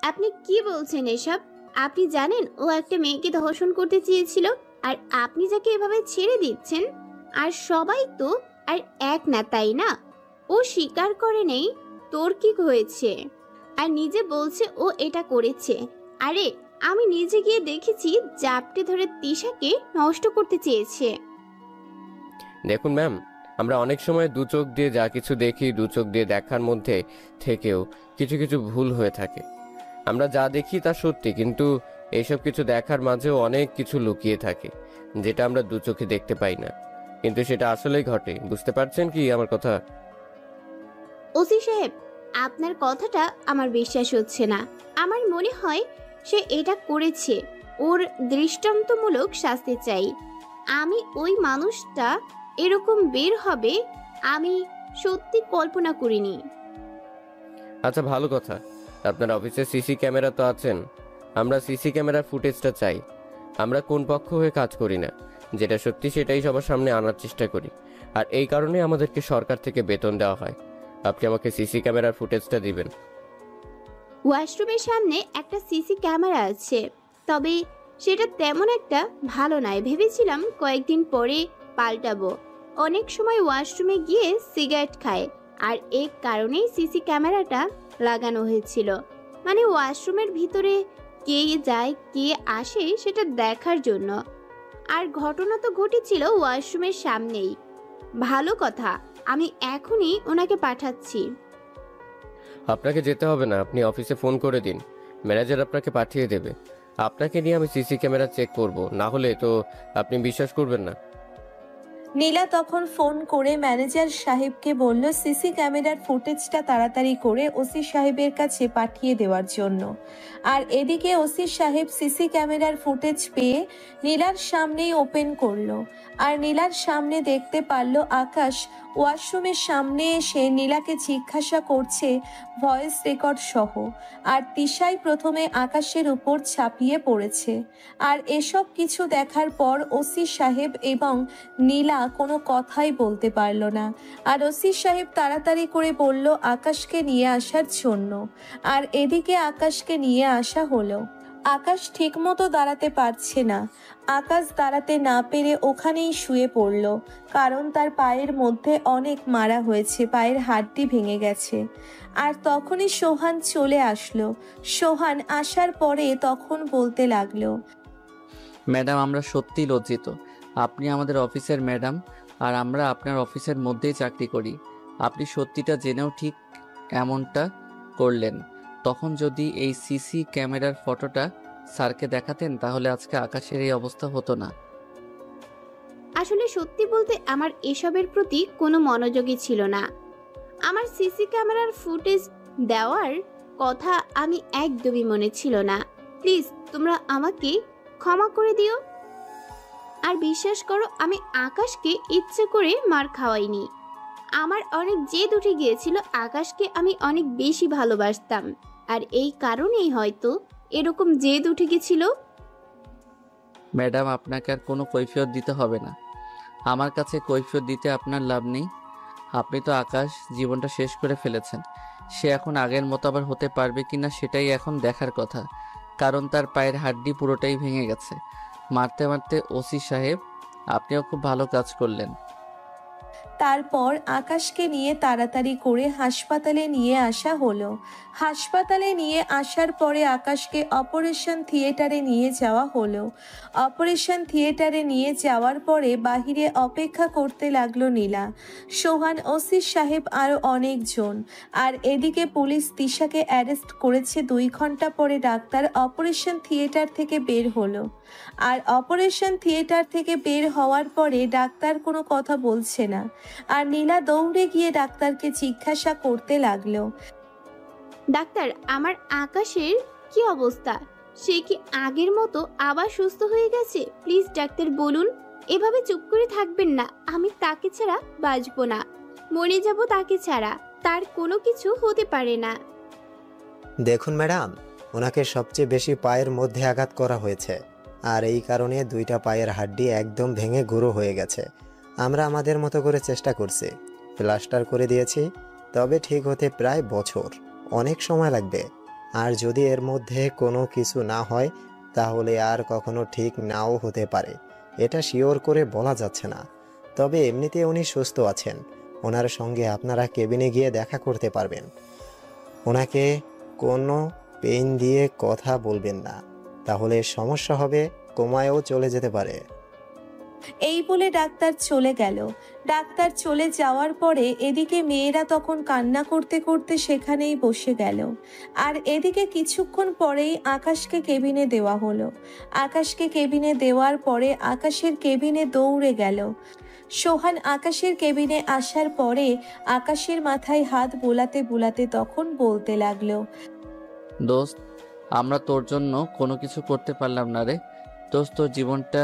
আপনি কি বলছেন এসব? আপনি জানেন ও একটা মেয়েকে ধর্ষণ করতে চেয়েছিল, আর আপনি যাকে এভাবে ছেড়ে দিচ্ছেন। আর সবাই তো আর এক না, তাই না? ও স্বীকার করে নেই তোর কি হয়েছে, আর নিজে বলছে ও এটা করেছে। আরে আমি নিজে গিয়ে দেখেছি জাপটে ধরে তিশাকে নষ্ট করতে চেয়েছে। দেখুন ম্যাম, আমরা অনেক সময় দু চোখ দিয়ে যা কিছু দেখি, দু চোখ দিয়ে দেখার মধ্যে থেকেও কিছু কিছু ভুল হয়ে থাকে। আমরা যা দেখি তা সত্যি, কিন্তু এইসব কিছু দেখার মাঝেও অনেক কিছু লুকিয়ে থাকে যেটা আমরা দু চোখে দেখতে পাই না, কিন্তু সেটা আসলেই ঘটে। বুঝতে পারছেন কি আমার কথা? ওসি সাহেব, আপনার কথাটা আমার বিশ্বাস হচ্ছে না। আমার মনে হয় সে এটা করেছে, ওর দৃষ্টান্তমূলক শাস্তি চাই। আমি ওই মানুষটা এরকম বের হবে আমি সত্যি কল্পনা করিনি। আচ্ছা ভালো কথা, আপনার অফিসে সিসি ক্যামেরা তো আছেন, আমরা সিসি ক্যামেরার ফুটেজটা চাই। আমরা কোন পক্ষ হয়ে কাজ করি না, যেটা সত্যি সেটাই সবার সামনে আনার চেষ্টা করি, আর এই কারণে আমাদেরকে সরকার থেকে বেতন দেওয়া হয়। আপনি আমাকে সিসি ক্যামেরার ফুটেজটা দিবেন। ওয়াশরুমের সামনে একটা সিসি ক্যামেরা আছে, তবে সেটা তেমন একটা ভালো নয়। ভেবেছিলাম কয়েকদিন পরে পাল্টাবো। অনেক সময় ওয়াশরুমে গিয়ে সিগারেট খায়, আর এই কারণেই সিসি ক্যামেরাটা লাগানো হয়েছিল। মানে ওয়াশরুমের ভিতরে কে যায় কে আসে সেটা দেখার জন্য। আর ঘটনা তো ঘটেছিল ওয়াশরুমের সামনেই। ভালো কথা, আমি এখনই ওনাকে পাঠাচ্ছি। আপনাকে যেতে হবে না, আপনি অফিসে ফোন করে দিন, ম্যানেজার আপনাকে পাঠিয়ে দেবে। আপনাকে নিয়ে আমি সিসি ক্যামেরা চেক করব, না হলে তো আপনি বিশ্বাস করবেন না। নীলা তখন ফোন করে ম্যানেজার সাহেবকে বলল সিসি ক্যামেরার ফুটেজটা তাড়াতাড়ি করে ওসি সাহেবের কাছে পাঠিয়ে দেওয়ার জন্য। আর এদিকে ওসি সাহেব সিসি ক্যামেরার ফুটেজ পেয়ে নীলার সামনেই ওপেন করলো, আর নীলার সামনে দেখতে পারল আকাশ ওয়াশরুমের সামনে এসে নীলাকে জিজ্ঞাসা করছে ভয়েস রেকর্ড সহ। আর তিশাই প্রথমে আকাশের উপর ছাপিয়ে পড়েছে। আর এসব কিছু দেখার পর ওসি সাহেব এবং নীলা কোনো কথাই বলতে পারল না। আর ওসি সাহেব তাড়াতাড়ি করে বলল আকাশকে নিয়ে আসার জন্য। আর এদিকে আকাশকে নিয়ে আসা হলো। আকাশ ঠিকমতো দাঁড়াতে পারছে না। আকাশ দাঁড়াতে না পেরে ওখানেই শুয়ে পড়ল, কারণ তার পায়ের মধ্যে অনেক মারা হয়েছে, পায়ের হাড্ডি ভেঙে গেছে। আর তখনই সোহান চলে আসলো। সোহান আসার পরে তখন বলতে লাগলো, ম্যাডাম আমরা সত্যি লজ্জিত। আপনি আমাদের অফিসের ম্যাডাম, আর আমরা আপনার অফিসের মধ্যেই চাকরি করি। আপনি সত্যিটা জেনেও ঠিক এমনটা করলেন। তখন যদি এই সিসি ক্যামেরার ফটোটা স্যারকে দেখাতেন, তাহলে আজকে আকাশের এই অবস্থা হতো না। আসলে সত্যি বলতে আমার এসবের প্রতি কোনো মনোযোগই ছিল না। আমার সিসি ক্যামেরার ফুটেজ দেওয়ার কথা আমি একদমই মনে ছিল না। প্লিজ তোমরা আমাকে ক্ষমা করে দিও। আর বিশ্বাস করো, আমি আকাশকে ইচ্ছে করে মার খাওয়াইনি। আমার অনেক জেদ উঠে গিয়েছিল। আকাশকে আমি অনেক বেশি ভালোবাসতাম, আর এই কারণেই হয়তো এরকম জেদ উঠে গেছিল। ম্যাডাম আপনাকে আর কোনো কৈফিয়ত দিতে হবে না। আমার কাছে কৈফিয়ত দিতে আপনার লাভ নেই। আপনি তো আকাশ জীবনটা শেষ করে ফেলেছেন। সে এখন আগের মতো আবার হতে পারবে কিনা সেটাই এখন দেখার কথা, কারণ তার পায়ের হাড্ডি পুরোটাই ভেঙে গেছে। মারতে মারতে ওসি সাহেব, আপনিও খুব ভালো কাজ করলেন। তারপর আকাশকে নিয়ে তাড়াতাড়ি করে হাসপাতালে নিয়ে আসা হলো। হাসপাতালে নিয়ে আসার পরে আকাশকে অপারেশন থিয়েটারে নিয়ে যাওয়া হলো। অপারেশন থিয়েটারে নিয়ে যাওয়ার পরে বাহিরে অপেক্ষা করতে লাগলো নীলা, সোহান, ওসি সাহেব আরও অনেকজন। আর এদিকে পুলিশ তিশাকে অ্যারেস্ট করেছে। 2 ঘন্টা পরে ডাক্তার অপারেশন থিয়েটার থেকে বের হলো। আর অপারেশন থিয়েটার থেকে বের হওয়ার পরে ডাক্তার কোনো কথা বলছে না। আর নীলা দৌড়ে গিয়ে ডাক্তারকে জিজ্ঞাসা করতে লাগলো, ডাক্তার, আমার আকাশের কি অবস্থা? সে কি আগের মতো আবার সুস্থ হয়ে গেছে? প্লিজ ডাক্তার বলুন। এভাবে চুপ করে থাকবেন না। আমি তাকে ছাড়া বাঁচবো না, মরে যাব তাকে ছাড়া। তার কোনো কিছু হতে পারে না। দেখুন ম্যাডাম, ওনাকে সবচেয়ে বেশি পায়ের মধ্যে আঘাত করা হয়েছে, আর এই কারণে 2টা পায়ের হাড্ডি একদম ভেঙে গুঁড়ো হয়ে গেছে। আমরা আমাদের মতো করে চেষ্টা করছি, প্লাস্টার করে দিয়েছি, তবে ঠিক হতে প্রায় বছর, অনেক সময় লাগবে। আর যদি এর মধ্যে কোনো কিছু না হয় তাহলে আর কখনো ঠিক নাও হতে পারে, এটা শিওর করে বলা যাচ্ছে না। তবে এমনিতে উনি সুস্থ আছেন। ওনার সঙ্গে আপনারা কেবিনে গিয়ে দেখা করতে পারবেন। ওনাকে কোনো পেইন দিয়ে কথা বলবেন না, তাহলে সমস্যা হবে, কোমায়ও চলে যেতে পারে। এই বলে ডাক্তার চলে গেল। ডাক্তার চলে যাওয়ার পরে এদিকে মেয়েরা তখন কান্না করতে করতে সেখানেই বসে গেল। আর এদিকে কিছুক্ষণ পরেই আকাশকে কেবিনে দেওয়া হলো। আকাশকে কেবিনে দেওয়ার পরে আকাশের কেবিনে দৌড়ে গেল। সোহান আকাশের কেবিনে আসার পরে আকাশের মাথায় হাত বোলাতে বোলাতে তখন বলতে লাগলো, দোস্ত, আমরা তোর জন্য কোনো কিছু করতে পারলাম না রে। দোস্ত, তোর জীবনটা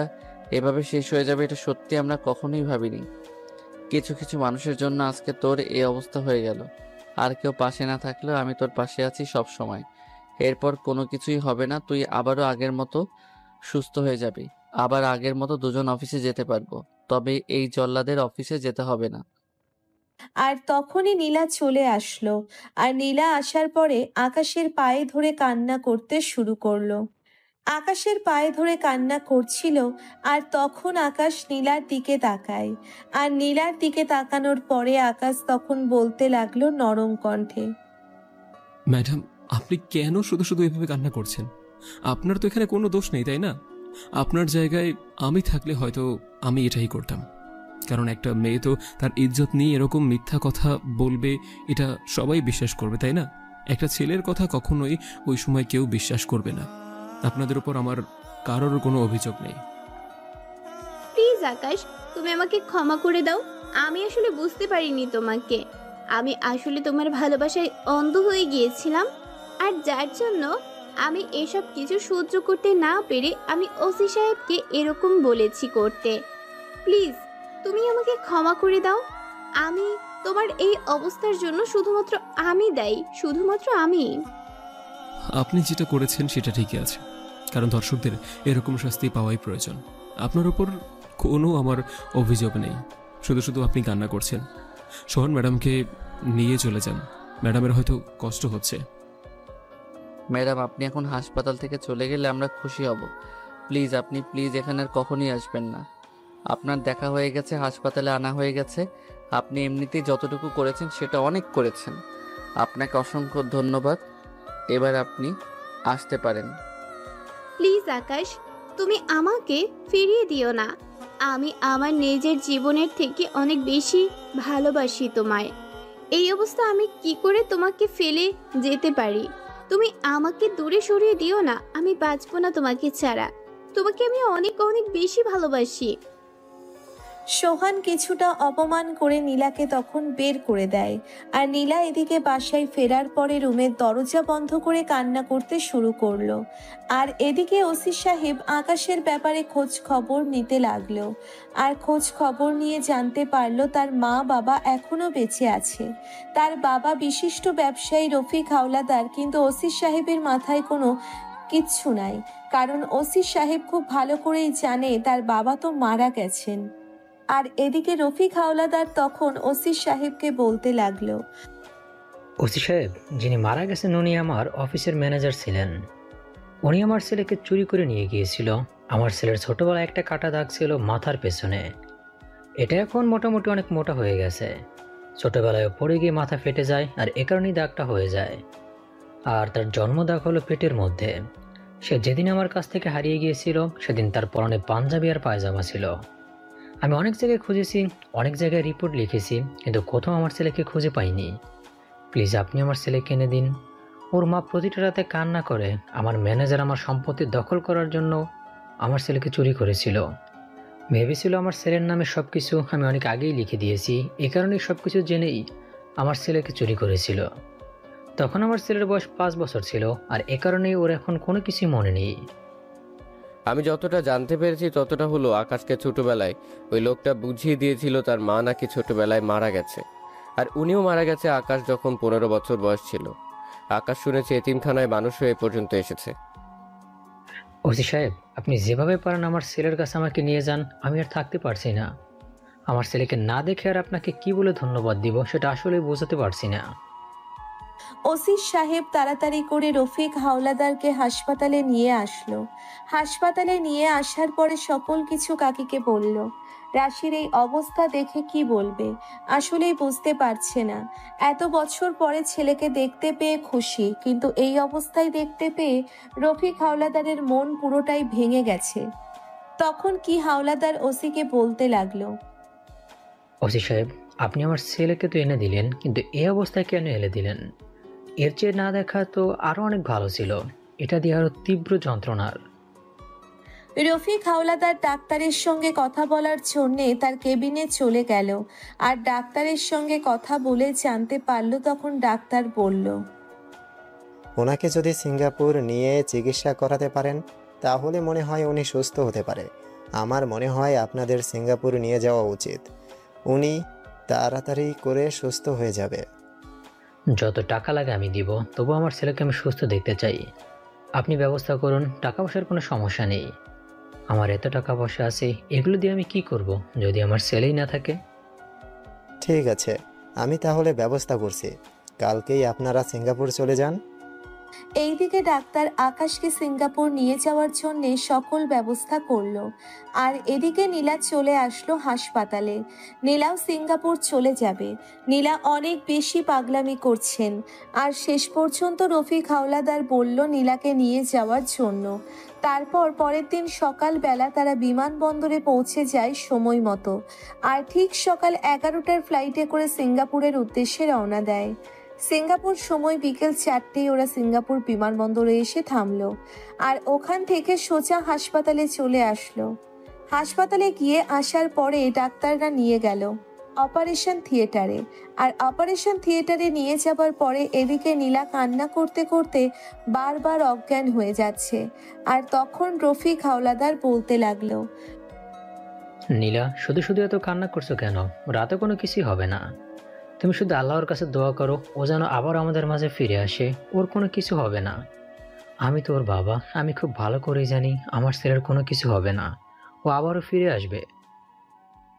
এভাবে শেষ হয়ে যাবে এটা সত্যি আমরা কখনোই ভাবিনি। কিছু কিছু মানুষের জন্য আজকে তোর এই অবস্থা হয়ে গেল। আর কেউ পাশে না থাকলেও আমি তোর পাশে আছি সব সময়। এরপর কোনো কিছুই হবে না, তুই আবারও আগের মতো সুস্থ হয়ে যাবি। আবার আগের মতো দুজন অফিসে যেতে পারবো, তবে এই জল্লাদের অফিসে যেতে হবে না। আর তখনই নীলা চলে আসলো। আর নীলা আসার পরে আকাশের পায়ে ধরে কান্না করতে শুরু করলো। আকাশের পায়ে ধরে কান্না করছিল। আর তখন আকাশ নীলার দিকে তাকায়। আর নীলার দিকে তাকানোর পরে আকাশ তখন বলতে লাগলো নরম কণ্ঠে, ম্যাডাম, আপনি কেন শুধু শুধু এভাবে কান্না করছেন? আপনার তো এখানে কোনো দোষ নেই, তাই না? আপনার জায়গায় আমি থাকলে হয়তো আমি এটাই করতাম। কারণ একটা মেয়ে তো তার ইজ্জত নিয়ে এরকম মিথ্যা কথা বলবে, এটা সবাই বিশ্বাস করবে, তাই না? একটা ছেলের কথা কখনোই ওই সময় কেউ বিশ্বাস করবে না। আপনাদের উপর আমার কারোর কোনো অভিযোগ নেই। প্লিজ আকাশ, তুমি আমাকে ক্ষমা করে দাও। আমি আসলে বুঝতে পারিনি তোমাকে। আমি আসলে তোমার ভালোবাসায় অন্ধ হয়ে গিয়েছিলাম। আর যার জন্য আমি এসব কিছু সহ্য করতে না পেরে আমি ওসি সাহেবকে এরকম বলেছি করতে। প্লিজ তুমি আমাকে ক্ষমা করে দাও। আমি তোমার এই অবস্থার জন্য শুধুমাত্র আমি দায়ী, শুধুমাত্র আমি। আপনি যেটা করেছেন সেটা ঠিকই আছে, কারণ দর্শকদের এরকম শাস্তি পাওয়াই প্রয়োজন। আপনার ওপর কোনো আমার অভিযোগ নেই, শুধু শুধু আপনি কান্না করছেন। সোহান ম্যাডামকে নিয়ে চলে যান, ম্যাডামের হয়তো কষ্ট হচ্ছে। ম্যাডাম, আপনি এখন হাসপাতাল থেকে চলে গেলে আমরা খুশি হব। প্লিজ, আপনি প্লিজ এখানে আর কখনই আসবেন না। আপনার দেখা হয়ে গেছে, হাসপাতালে আনা হয়ে গেছে। আপনি এমনিতেই যতটুকু করেছেন সেটা অনেক করেছেন। আপনাকে অসংখ্য ধন্যবাদ। এবার আপনি আসতে পারেন। প্লিজ আকাশ, তুমি আমাকে ফিরিয়ে দিও না। আমি আমার নিজের জীবনের থেকে অনেক বেশি ভালোবাসি তোমায়। এই অবস্থা আমি কি করে তোমাকে ফেলে যেতে পারি? তুমি আমাকে দূরে সরিয়ে দিও না। আমি বাঁচবো না তোমাকে ছাড়া। তোমাকে আমি অনেক অনেক বেশি ভালোবাসি। সোহান কিছুটা অপমান করে নীলাকে তখন বের করে দেয়। আর নীলা এদিকে বাসায় ফেরার পরে রুমের দরজা বন্ধ করে কান্না করতে শুরু করলো। আর এদিকে ওসি সাহেব আকাশের ব্যাপারে খোঁজ খবর নিতে লাগলো। আর খোঁজ খবর নিয়ে জানতে পারলো তার মা বাবা এখনো বেঁচে আছে। তার বাবা বিশিষ্ট ব্যবসায়ী রফিক হাওলাদার, কিন্তু ওসি সাহেবের মাথায় কোনো কিচ্ছু নাই, কারণ ওসি সাহেব খুব ভালো করেই জানে তার বাবা তো মারা গেছেন। আর এদিকে রফিক হাওলাদার তখন ওসি সাহেবকে বলতে লাগলো, ওসি সাহেব, যিনি মারা গেছেন উনি আমার অফিসের ম্যানেজার ছিলেন। উনি আমার ছেলেকে চুরি করে নিয়ে গিয়েছিল। আমার ছেলের ছোটবেলায় একটা কাটা দাগ ছিল মাথার পেছনে। এটা এখন মোটামুটি অনেক মোটা হয়ে গেছে। ছোটবেলায় পড়ে গিয়ে মাথা ফেটে যায় আর এ কারণেই দাগটা হয়ে যায়। আর তার জন্ম দাগ হলো পেটের মধ্যে। সে যেদিন আমার কাছ থেকে হারিয়ে গিয়েছিল সেদিন তার পরনে পাঞ্জাবি আর পায়জামা ছিল। আমি অনেক জায়গায় খুঁজেছি, অনেক জায়গায় রিপোর্ট লিখেছি, কিন্তু কোথাও আমার ছেলেকে খুঁজে পাইনি। প্লিজ আপনি আমার ছেলেকে এনে দিন। ওর মা প্রতিটা রাতে কান্না করে আমার ম্যানেজার আমার সম্পত্তি দখল করার জন্য আমার ছেলেকে চুরি করেছিল। ভেবেছিল আমার ছেলের নামে সব কিছু আমি অনেক আগেই লিখে দিয়েছি, এ কারণেই সব কিছু জেনেই আমার ছেলেকে চুরি করেছিল। তখন আমার ছেলের বয়স 5 বছর ছিল, আর এ কারণেই ওর এখন কোনো কিছুই মনে নেই। আমি যতটা জানতে পেরেছি ততটা হলো আকাশকে ছোটবেলায় ওই লোকটা বুঝিয়ে দিয়েছিল তার মা নাকি ছোটবেলায় মারা গেছে, আর উনিও মারা গেছে আকাশ যখন 15 বছর বয়স ছিল। আকাশ শুনেছে এতিমখানায় মানুষ হয়ে পর্যন্ত এসেছে। ওসি সাহেব, আপনি যেভাবে পারেন আমার ছেলের কাছে আমাকে নিয়ে যান, আমি আর থাকতে পারছি না। আমার ছেলেকে না দেখে আর আপনাকে কি বলে ধন্যবাদ দিব সেটা আসলে বোঝাতে পারছি না। ওসি সাহেব তাড়াতাড়ি করে রফিক হাওলাদারকে হাসপাতালে নিয়ে আসলো। হাসপাতালে নিয়ে আসার পরে সকল কিছু কাকিকে বলল। রাশির এই অবস্থা দেখে কি বলবে, আসলেই বুঝতে পারছে না। এত বছর পরে ছেলেকে দেখতে পেয়ে খুশি, কিন্তু এই অবস্থায় দেখতে পেয়ে রফিক হাওলাদারের মন পুরোটাই ভেঙে গেছে। তখন কি হাওলাদার ওসিকে বলতে লাগলো, ওসি সাহেব, আপনি আমার ছেলেকে তো এনে দিলেন, কিন্তু এই অবস্থায় কেন এনে দিলেন? এর চেয়ে না দেখা তো আরো অনেক ভালো ছিল। এটা দিয়ে আরো তীব্র যন্ত্রণার। রফিক হাওলাদার ডাক্তারের সঙ্গে কথা বলার জন্যে তার কেবিনে চলে গেল। আর ডাক্তারের সঙ্গে কথা বলে জানতে পারলো, তখন ডাক্তার বলল, ওনাকে যদি সিঙ্গাপুর নিয়ে চিকিৎসা করাতে পারেন তাহলে মনে হয় উনি সুস্থ হতে পারে। আমার মনে হয় আপনাদের সিঙ্গাপুর নিয়ে যাওয়া উচিত। উনি তাড়াতাড়ি করে সুস্থ হয়ে যাবে। যত টাকা লাগে আমি দিব, তবু আমার ছেলেকে আমি সুস্থ দেখতে চাই। আপনি ব্যবস্থা করুন, টাকা পয়সার কোনো সমস্যা নেই। আমার এত টাকা পয়সা আছে, এগুলো দিয়ে আমি কি করব যদি আমার ছেলেই না থাকে? ঠিক আছে, আমি তাহলে ব্যবস্থা করছি। কালকেই আপনারা সিঙ্গাপুর চলে যান। এইদিকে ডাক্তার আকাশকে সিঙ্গাপুর নিয়ে যাওয়ার জন্যে সকল ব্যবস্থা করলো। আর এদিকে নীলা চলে আসলো হাসপাতালে। নীলাও সিঙ্গাপুর চলে যাবে। নীলা অনেক বেশি পাগলামি করছেন। আর শেষ পর্যন্ত রফিক হাওলাদার বলল নীলাকে নিয়ে যাওয়ার জন্য। তারপর পরের দিন সকালবেলা তারা বিমানবন্দরে পৌঁছে যায় সময় মতো। আর ঠিক সকাল 11টার ফ্লাইটে করে সিঙ্গাপুরের উদ্দেশ্যে রওনা দেয়। সিঙ্গাপুর সময় বিকেল 4টেয় ওরা সিঙ্গাপুর বিমানবন্দরে এসে থামলো। আর ওখান থেকে সোজা হাসপাতালে চলে আসলো। হাসপাতালে গিয়ে আসার পরে ডাক্তাররা নিয়ে গেল অপারেশন থিয়েটারে। আর অপারেশন থিয়েটারে নিয়ে যাবার পরে এদিকে নীলা কান্না করতে করতে বারবার অজ্ঞান হয়ে যাচ্ছে। আর তখন রফিক হাওলাদার বলতে লাগলো, নীলা, শুধু শুধু এত কান্না করছো কেন? রাতে কোনো কিছুই হবে না। তুমি শুধু আল্লাহর কাছে দোয়া করো ও যেন আবার আমাদের মাঝে ফিরে আসে। ওর কোনো কিছু হবে না। আমি তো ওর বাবা, আমি খুব ভালো করেই জানি আমার ছেলের কোনো কিছু হবে না। ও আবারও ফিরে আসবে।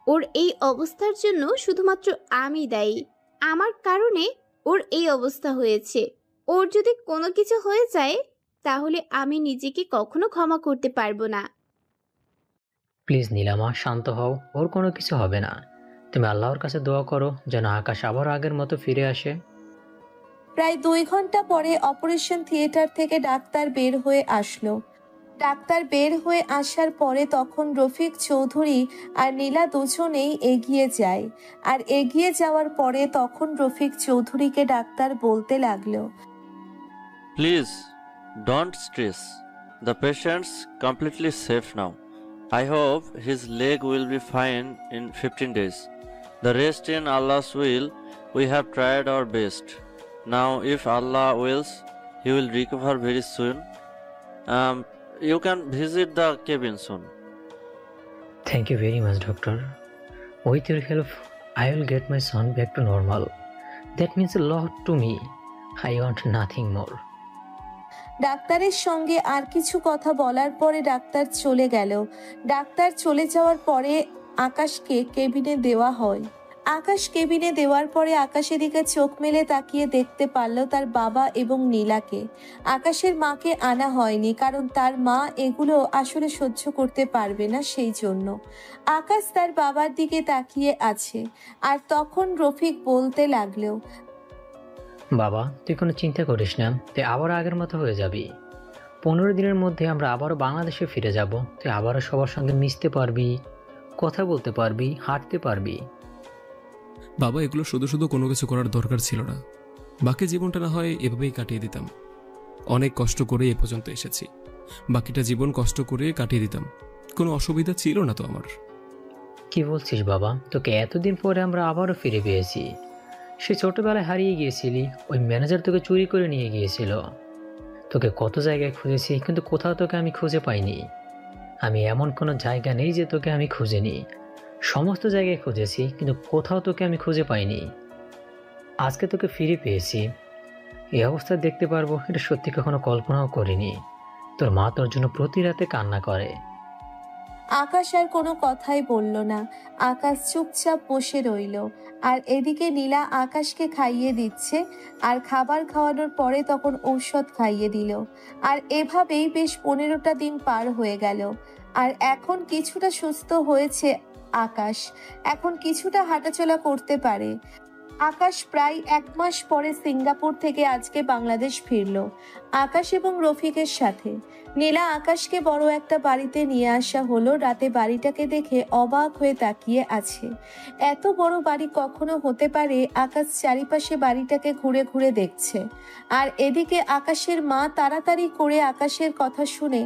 ওর এই অবস্থার জন্য শুধুমাত্র আমি দায়ী। আমার কারণে ওর এই অবস্থা হয়েছে। ওর যদি কোনো কিছু হয়ে যায় তাহলে আমি নিজেকে কখনো ক্ষমা করতে পারবো না। প্লিজ নীলামা, শান্ত হও। ওর কোনো কিছু হবে না। তুমি আল্লাহর কাছে দোয়া করো যেন আকাশ আবার আগের মতো ফিরে আসে। প্রায় 2 ঘন্টা পরে অপারেশন থিয়েটার থেকে ডাক্তার বের হয়ে আসলো। ডাক্তার বের হয়ে আসার পরে তখন রফিক চৌধুরী আর নীলা দুজনেই এগিয়ে যায়। আর এগিয়ে যাওয়ার পরে তখন রফিক চৌধুরীকে ডাক্তার বলতে লাগলো, please don't stress, the patient's completely safe now. I hope his leg will be fine in 15 days. The rest in Allah's will. We have tried our best. Now if Allah wills, he will recover very soon. You can visit the cabin soon. Thank you very much, doctor. With your help, I will get my son back to normal. That means a lot to me. I want nothing more. ডাক্তারের সঙ্গে আর কিছু কথা বলার পরে doctor চলে গেল। Doctor চলে যাওয়ার পরে আকাশকে কেবিনে দেওয়া হয়। আকাশ কেবিনে দেওয়ার পরে আকাশের দিকে চোখ মেলে তাকিয়ে দেখতে পারল তার বাবা এবং নীলাকে। আকাশের মাকে আনা হয়নি, কারণ তার মা এগুলো আসলে সহ্য করতে পারবে না, সেই জন্য। আকাশ তার বাবার দিকে তাকিয়ে আছে। আর তখন রফিক বলতে লাগলো, বাবা তুই কোনো চিন্তা করিস না, তুই আবারও আগের মতো হয়ে যাবি। 15 দিনের মধ্যে আমরা আবারও বাংলাদেশে ফিরে যাব। তুই আবারও সবার সঙ্গে মিশতে পারবি, কথা বলতে পারবি, হাঁটতে পারবি। বাবা, এগুলো শুধু শুধু কোনো কিছু করার দরকার ছিল না। বাকি জীবনটা না হয় এভাবেই কাটিয়ে দিতাম। অনেক কষ্ট করে এ পর্যন্ত এসেছি, বাকিটা জীবন কষ্ট করে কাটিয়ে দিতাম। কোনো অসুবিধা ছিল না তো আমার। কি বলছিস বাবা? তোকে এতদিন পরে আমরা আবারও ফিরে পেয়েছি। সে ছোটবেলায় হারিয়ে গিয়েছিলি, ওই ম্যানেজার তোকে চুরি করে নিয়ে গিয়েছিল। তোকে কত জায়গায় খুঁজেছি, কিন্তু কোথাও তোকে আমি খুঁজে পাইনি। আমি এমন কোনো জায়গা নেই যে তোকে আমি খুঁজিনি। সমস্ত জায়গায় খুঁজেছি, কিন্তু কোথাও তোকে আমি খুঁজে পাইনি। আজকে তোকে ফিরে পেয়েছি, এই অবস্থা দেখতে পারবো এটা সত্যি কখনো কল্পনাও করিনি। তোর মা তোর জন্য প্রতি রাতে কান্না করে। আকাশ আর কোনো কথাই বলল না। আকাশ চুপচাপ বসে রইল। আর এদিকে নীলা আকাশকে খাইয়ে দিচ্ছে, আর খাবার খাওয়ানোর পরে তখন ঔষধ খাইয়ে দিল। আর এভাবেই বেশ 15টা দিন পার হয়ে গেল। আর এখন কিছুটা সুস্থ হয়েছে আকাশ, এখন কিছুটা হাঁটাচলা করতে পারে। আকাশ প্রায় 1 মাস পরে সিঙ্গাপুর থেকে আজকে বাংলাদেশ ফিরল, আকাশ এবং রফিকের সাথে। নীলা আকাশকে বড় একটা বাড়িতে নিয়ে আসা হলো। রাতে বাড়িটাকে দেখে অবাক হয়ে তাকিয়ে আছে। এত বড় বাড়ি কখনো হতে পারে? আকাশ চারিপাশে বাড়িটাকে ঘুরে ঘুরে দেখছে। আর এদিকে আকাশের মা তাড়াতাড়ি করে আকাশের কথা শুনে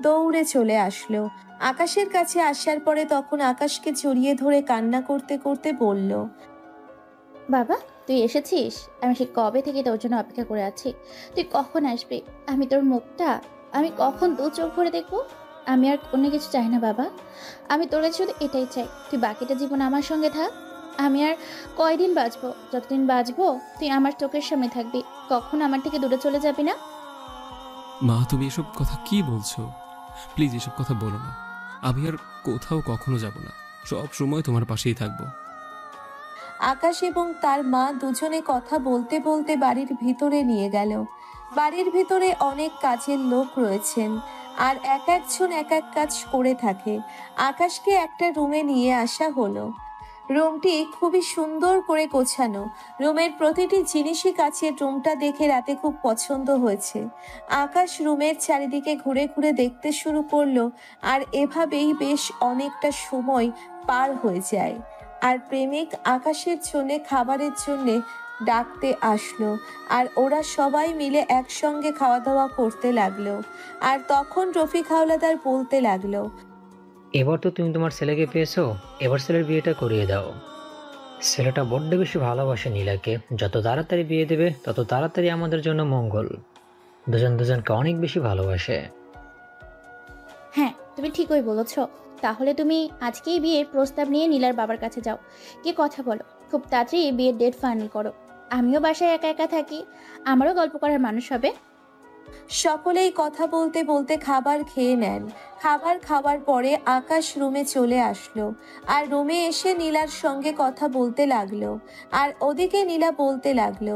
দৌড়ে চলে আসলো। আকাশের কাছে আসার পরে তখন আকাশকে জড়িয়ে ধরে কান্না করতে করতে বলল, বাবা তুই এসেছিস? আমি সে কবে থেকে তোর জন্য অপেক্ষা করে আছি। তুই কখন আসবি? আমি তোর মুখটা আমি কখন 2 চোখ ভরে দেখবো? আমি আর অন্য কিছু চাই না বাবা, আমি তোর কাছে শুধু এটাই চাই, তুই বাকিটা জীবন আমার সঙ্গে থাক। আমি আর কয়দিন বাঁচবো, যতদিন বাঁচবো তুই আমার চোখের সামনে থাকবি, কখন আমার থেকে দূরে চলে যাবি না। মা, তুমি এসব কথা কি বলছো? প্লিজ এসব কথা বলো না। আমি আর কোথাও কখনো যাব না, সব সময় তোমার পাশেই থাকবো। আকাশ এবং তার মা দুজনে কথা বলতে বলতে বাড়ির ভিতরে নিয়ে গেল। বাড়ির ভিতরে অনেক কাজের লোক রয়েছেন, আর এক একজন এক এক কাজ করে থাকে। আকাশকে একটা রুমে নিয়ে আসা হলো। রুমটি খুবই সুন্দর করে গোছানো। রুমের প্রতিটি জিনিসই কাছের। রুমটা দেখে রাতে খুব পছন্দ হয়েছে। আকাশ রুমের চারিদিকে ঘুরে ঘুরে দেখতে শুরু করলো। আর এভাবেই বেশ অনেকটা সময় পার হয়ে যায়। আর প্রেমিক আকাশের জন্য খাবারের জন্য ডাকতে আসলো। আর ওরা সবাই মিলে একসঙ্গে খাওয়া দাওয়া করতে লাগলো। আর তখন রফিক হাওলাদার বলতে লাগলো, এবার তো তুমি তোমার ছেলেকে পেয়েছো, এবার ছেলের বিয়েটা করিয়ে দাও। ছেলেটা বড্ড বেশি ভালোবাসে নীলাকে, যত তাড়াতাড়ি বিয়ে দেবে তত তাড়াতাড়ি আমাদের জন্য মঙ্গল। দুজনকে অনেক বেশি ভালোবাসে। হ্যাঁ তুমি ঠিকই বলেছ। তাহলে তুমি আজকেই বিয়ের প্রস্তাব নিয়ে নীলার বাবার কাছে যাও, কি কথা বলো, খুব তাড়াতাড়ি বিয়ের ডেট ফাইনাল করো। আমিও বাসায় একা একা থাকি, আমারও গল্প করার মানুষ হবে। সকলেই কথা বলতে বলতে খাবার খেয়ে নেন। খাবার খাওয়ার পরে আকাশ রুমে চলে আসলো। আর রুমে এসে নীলার সঙ্গে কথা বলতে লাগলো। আর ওদিকে নীলা বলতে লাগলো,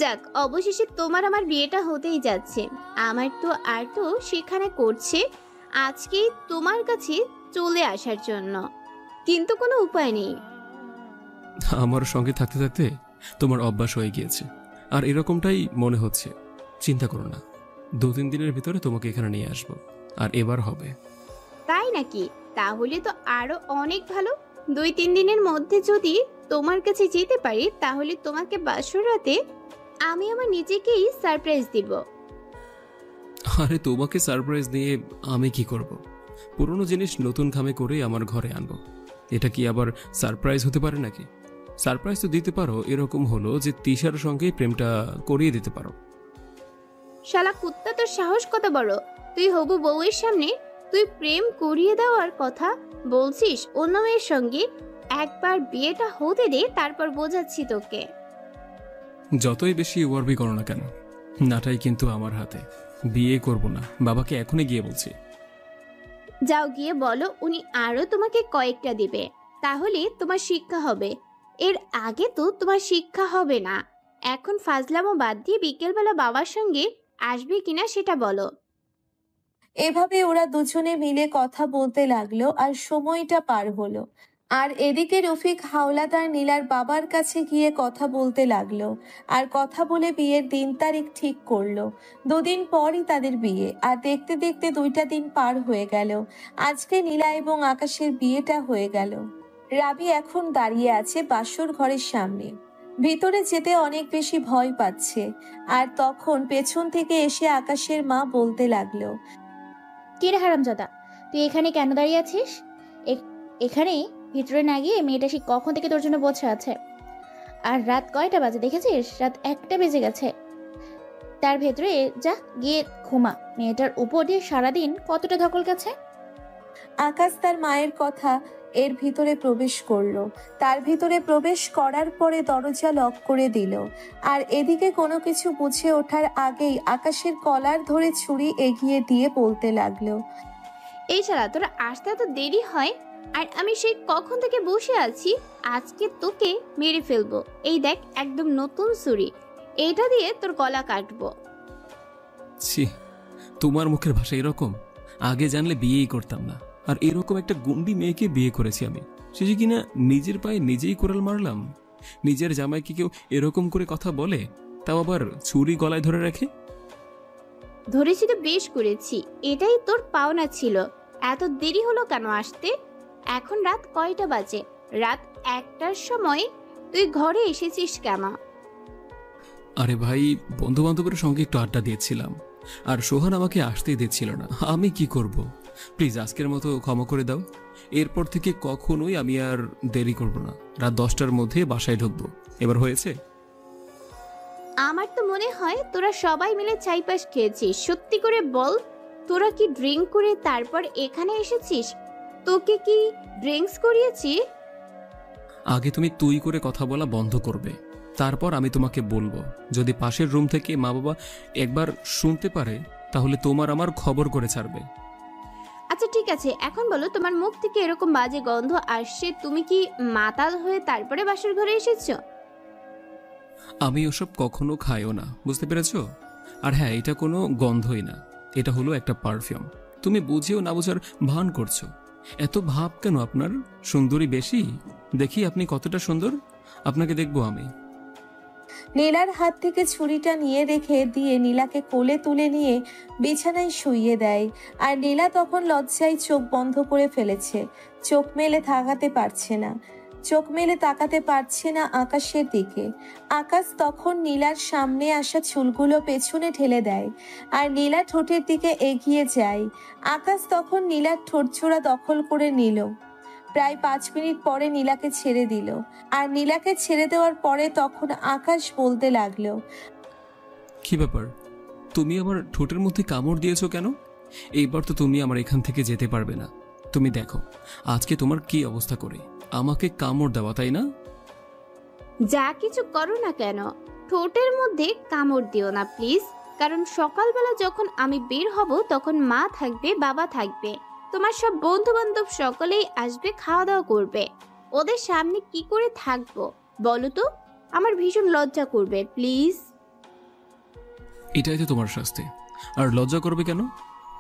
যাক, অবশেষে তোমার আমার বিয়েটা হতেই যাচ্ছে। আমার তো আর তো সেখানে করছে আজকেই তোমার কাছে চলে আসার জন্য, কিন্তু কোনো উপায় নেই। আমার সঙ্গে থাকতে থাকতে তোমার অভ্যাস হয়ে গিয়েছে, আর এরকমটাই মনে হচ্ছে। চিন্তা করো না, 2-3 দিনের ভিতরে তোমাকে এখানে নিয়ে আসবো, আর এবার হবে। তাই নাকি? তাহলে তো আরো অনেক ভালো। 2-3 দিনের মধ্যে যদি তোমার কাছে যেতে পারি, তাহলে তোমাকে বাসর রাতে আমি আমার নিজেকেই সারপ্রাইজ দিব। আরে তোমাকে সারপ্রাইজ দিয়ে আমি কি করব? পুরনো জিনিস নতুন খামে করে আমার ঘরে আনবো, এটা কি আবার সারপ্রাইজ হতে পারে নাকি? সারপ্রাইজ তো দিতে পারো, এরকম হলো যে তিশার সঙ্গে প্রেমটা করিয়ে দিতে পারো। শালা কুত্তা, তোর সাহস কত বড়! তুই হবু বউয়ের সামনে তুই প্রেম করিয়ে দেওয়ার কথা বলছিস অন্য মেয়ের সঙ্গে? একবার বিয়েটা হতে দে, তারপর বোঝাচ্ছি তোকে। যতই বেশি ওয়ারবি করো না কেন, নাটাই কিন্তু আমার হাতে। বিয়ে করব না, বাবাকে এখনই গিয়ে বলছি। যাও গিয়ে বলো, উনি আরো তোমাকে কয়েকটা দিবে, তাহলে তোমার শিক্ষা হবে। এর আগে তো তোমার শিক্ষা হবে না। এখন ফাজলামো বাদ দিয়ে বিকেলবেলা বাবার সঙ্গে আসবে কিনা সেটা বলো। এভাবে ওরা দুজনে মিলে কথা বলতে লাগলো আর সময়টা পার হলো। আর এদিকে রফিক হাওলাদার নীলার বাবার কাছে গিয়ে কথা বলতে লাগলো আর কথা বলে বিয়ের দিন তারিখ ঠিক করলো। 2 দিন পরই তাদের বিয়ে। আর দেখতে দেখতে 2টা দিন পার হয়ে গেল। আজকে নীলা এবং আকাশের বিয়েটা হয়ে গেল। রাবি এখন দাঁড়িয়ে আছে বাসর ঘরের সামনে, ভিতরে যেতে অনেক বেশি ভয় পাচ্ছে। আর তখন পেছন থেকে এসে আকাশের মা বলতে লাগলো, কি রে হারামজাদা, তুই এখানে কেন দাঁড়িয়ে আছিস? এখানে ভিতরে না গিয়ে মেয়েটা সে কখন থেকে তোর জন্য বসে আছে। আর রাত কয়টা বাজে দেখেছিস? রাত 1টা বেজে গেছে। তার ভেতরে যা গিয়ে ঘুমা। মেয়েটার উপর দিয়ে সারাদিন কতটা ধকল গেছে। আকাশ তার মায়ের কথা এর ভিতরে প্রবেশ করলো। তার ভিতরে প্রবেশ করার পরে দরজা লক করে দিল। আর এদিকে কোনো কিছু বুঝে ওঠার আগেই আকাশের কলার ধরে ছুরি এগিয়ে দিয়ে বলতে লাগলো, এই ছাড়া তোরা আসতে এত দেরি হয়, আর আমি সেই কখন থেকে বসে আছি। আজকে তোকে মেরে ফেলবো। এই দেখ, একদম নতুন ছুরি, এইটা দিয়ে তোর গলা কাটবো। ছি, তোমার মুখের ভাষা এরকম? আগে জানলে বিয়েই করতাম না। আর এরকম একটা গুন্ডি মেয়েকে বিয়ে করেছি আমি, সে যে কিনা নিজের পায়ে নিজেই কোরাল মারলাম। নিজের জামাইকে কেউ এরকম করে কথা বলে, তাও আবার ছুরি গলায় ধরে রাখে? ধরেছি তো বেশ করেছি, এটাই তোর পাওনা ছিল। এত দেরি হলো কেন আসতে? এখন রাত কয়টা বাজে? রাত 1টার সময় তুই ঘরে এসেছিস কেন? আরে ভাই, বন্ধু বান্ধবের সঙ্গে একটু আড্ডা দিয়েছিলাম, আর সোহান আমাকে আসতেই দিচ্ছিল না। আমি কি করব? প্লিজ আজকের মতো ক্ষমা করে দাও। এরপর থেকে কখনোই আমি আর দেরি করব না। রাত 10টার মধ্যে বাসায় ঢুকবো। এবার হয়েছে? আমার তো মনে হয় তোরা সবাই মিলে চাইপাস খেয়েছিস। সত্যি করে বল, তোরা কি ড্রিঙ্ক করে তারপর এখানে এসেছিস? তোকে কি ড্রিঙ্কস করিয়েছি? আগে তুমি তুই করে কথা বলা বন্ধ করবে, তারপর আমি তোমাকে বলবো। যদি পাশের রুম থেকে মা বাবা একবার শুনতে পারে, তাহলে তোমার আমার খবর করে ছাড়বে। আচ্ছা ঠিক আছে, এখন বলো, তোমার মুখ থেকে এরকম বাজে গন্ধ আসছে, তুমি কি মাতাল হয়ে তারপরে বাসর ঘরে এসেছো? আমি ওসব কখনো খাইও না, বুঝতে পেরেছো? আর হ্যাঁ, এটা কোনো গন্ধই না, এটা হলো একটা পারফিউম। তুমি বুঝেও না বোঝার ভান করছো। এত ভাব কেন আপনার? সুন্দরী বেশি? দেখি আপনি কতটা সুন্দর, আপনাকে দেখবো আমি। নীলার হাত থেকে ছুরিটা নিয়ে রেখে দিয়ে নীলাকে কোলে তুলে নিয়ে বিছানায় শুইয়ে দেয়। আর নীলা তখন লজ্জায় চোখ বন্ধ করে ফেলেছে, চোখ মেলে তাকাতে পারছে না আকাশের দিকে। আকাশ তখন নীলার সামনে আসা চুলগুলো পেছনে ঠেলে দেয় আর নীলা ঠোঁটের দিকে এগিয়ে যায়। আকাশ তখন নীলার ঠোঁটজোড়া দখল করে নিল। প্রায় 5 মিনিট পরে নীলাকে ছেড়ে দিল। আর নীলাকে ছেড়ে দেওয়ার পরে তখন আকাশ বলতে লাগলো, কি ব্যাপার, তুমি আমার ঠোঁটের মধ্যে কামড় দিয়েছো কেন? এইবার তো তুমি আমার এখান থেকে যেতে পারবে না। তুমি দেখো আজকে তোমার কি অবস্থা করে। আমাকে কামড় দেওয়া, তাই না? যা কিছু করো না কেন, ঠোঁটের মধ্যে কামড় দিও না প্লিজ। কারণ সকালবেলা যখন আমি বের হব তখন মা থাকবে, বাবা থাকবে, তোমার সব বন্ধু বান্ধব সকলেই আসবে, খাওয়া দাওয়া করবে। ওদের সামনে কি করে থাকবো বলো তো? আমার ভীষণ লজ্জা করবে, প্লিজ। এটাই তো তোমার শাস্তি। আর লজ্জা করবে কেন?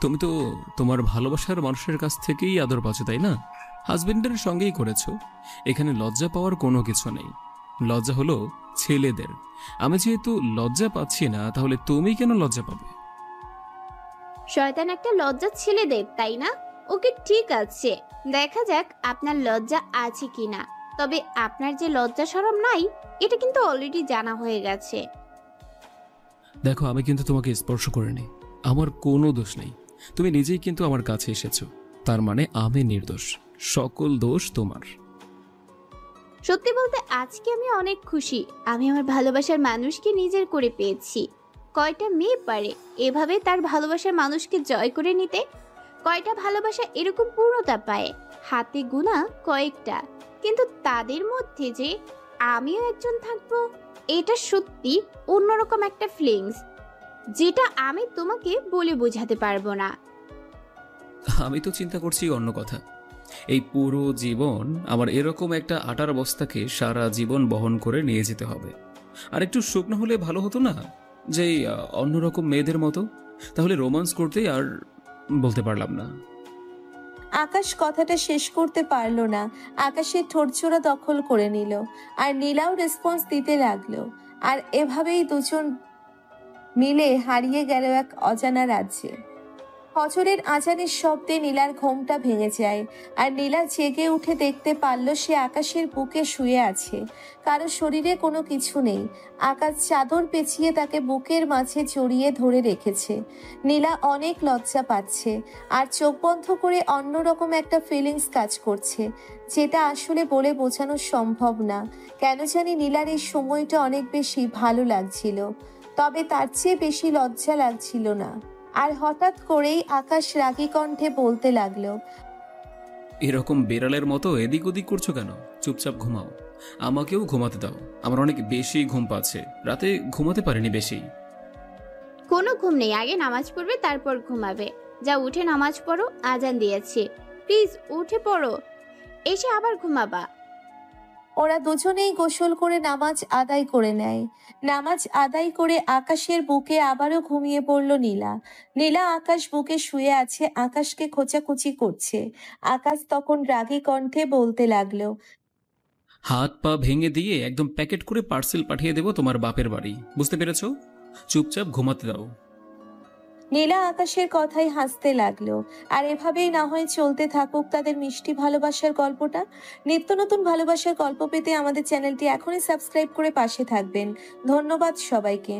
তুমি তো তোমার ভালোবাসার মানুষের কাছ থেকেই আদর পাচ্ছ, তাই না? হাজবেন্ডের সঙ্গেই করেছো। এখানে লজ্জা পাওয়ার কোনো কিছু নেই। লজ্জা হলো ছেলেদের। আমি যেহেতু লজ্জা পাচ্ছি না, তাহলে তুমি কেন লজ্জা পাবে? শয়তান একটা লজ্জা ছেলেদের, তাই না? ওকে ঠিক আছে, দেখা যাক আপনার লজ্জা আছে কিনা। তবে আপনার যে লজ্জা শরম নাই, এটা কিন্তু অলরেডি জানা হয়ে গেছে। দেখো, আমি কিন্তু তোমাকে স্পর্শ করিনি, আমার কোনো দোষ নেই। তুমি নিজেই কিন্তু আমার কাছে এসেছো, তার মানে আমি নির্দোষ। সকল দোষ তোমার। সত্যি বলতে আজকে আমি অনেক খুশি। আমি আমার ভালোবাসার মানুষকে নিজের করে পেয়েছি। কয়টা মেয়ে পারে এভাবে তার ভালোবাসার মানুষকে জয় করে নিতে? কয়টা ভালোবাসা এরকম পূর্ণতা পায়? হাতে গোনা কয়েকটা। কিন্তু তাদের মধ্যে যে আমিও একজন থাকবো, এটা সত্যি অন্যরকম একটা ফিলিংস, যেটা আমি তোমাকে বলে বোঝাতে পারবো না। আমি তো চিন্তা করছি অন্য কথা। এই পুরো জীবন আমার এরকম একটা আটার বস্তাকে সারা জীবন বহন করে নিয়ে যেতে হবে। আর একটু শুকনো হলে ভালো হতো না, যে অন্যরকম মেয়েদের মতো। তাহলে রোমান্স করতে আর বলতে পারলাম না। আকাশ কথাটা শেষ করতে পারল না। আকাশের ঠোঁটজোড়া দখল করে নিল, আর নীলাও রেসপন্স দিতে লাগলো। আর এভাবেই দুজন মিলে হারিয়ে গেল এক অজানা রাজ্যে। ফজরের আজানের শব্দে নীলার ঘুমটা ভেঙে যায়, আর নীলা জেগে উঠে দেখতে পারল সে আকাশের বুকে শুয়ে আছে। কারো শরীরে কোনো কিছু নেই। আকাশ চাদর পেঁচিয়ে তাকে বুকের মাঝে জড়িয়ে ধরে রেখেছে। নীলা অনেক লজ্জা পাচ্ছে, আর চোখ বন্ধ করে অন্যরকম একটা ফিলিংস কাজ করছে, যেটা আসলে বলে বোঝানো সম্ভব না। কেন জানি নীলার এই সময়টা অনেক বেশি ভালো লাগছিল, তবে তার চেয়ে বেশি লজ্জা লাগছিল না। আর হঠাৎ করেই আকাশ রাগী কণ্ঠে বলতে লাগলো, এরকম বেড়ালের মতো এদিক ওদিক করছো কেন? চুপচাপ ঘুমাও, আমাকেও ঘুমাতে দাও। আমার অনেক বেশি ঘুম পাচ্ছে, রাতে ঘুমাতে পারিনি বেশি। কোনো ঘুম নেই, আগে নামাজ পড়বে তারপর ঘুমাবে। যা উঠে নামাজ পড়ো, আজান দিয়েছে, প্লিজ উঠে পড়ো, এসে আবার ঘুমাবা। ওরা দুজনেই গোসল করে নামাজ আদায় করে নেয়। নামাজ আদায় করে আকাশের বুকে আবারও ঘুমিয়ে পড়ল নীলা। নীলা আকাশ বুকে শুয়ে আছে, আকাশকে খোঁচাখুচি করছে। আকাশ তখন রাগী কণ্ঠে বলতে লাগলো, হাত পা ভেঙে দিয়ে একদম প্যাকেট করে পার্সেল পাঠিয়ে দেবো তোমার বাপের বাড়ি, বুঝতে পেরেছো? চুপচাপ ঘুমাতে দাও। নীলা আকাশের কথায় হাসতে লাগলো। আর এভাবেই না হয় চলতে থাকুক তাদের মিষ্টি ভালোবাসার গল্পটা। নিত্য নতুন ভালোবাসার গল্প পেতে আমাদের চ্যানেলটি এখনই সাবস্ক্রাইব করে পাশে থাকবেন। ধন্যবাদ সবাইকে।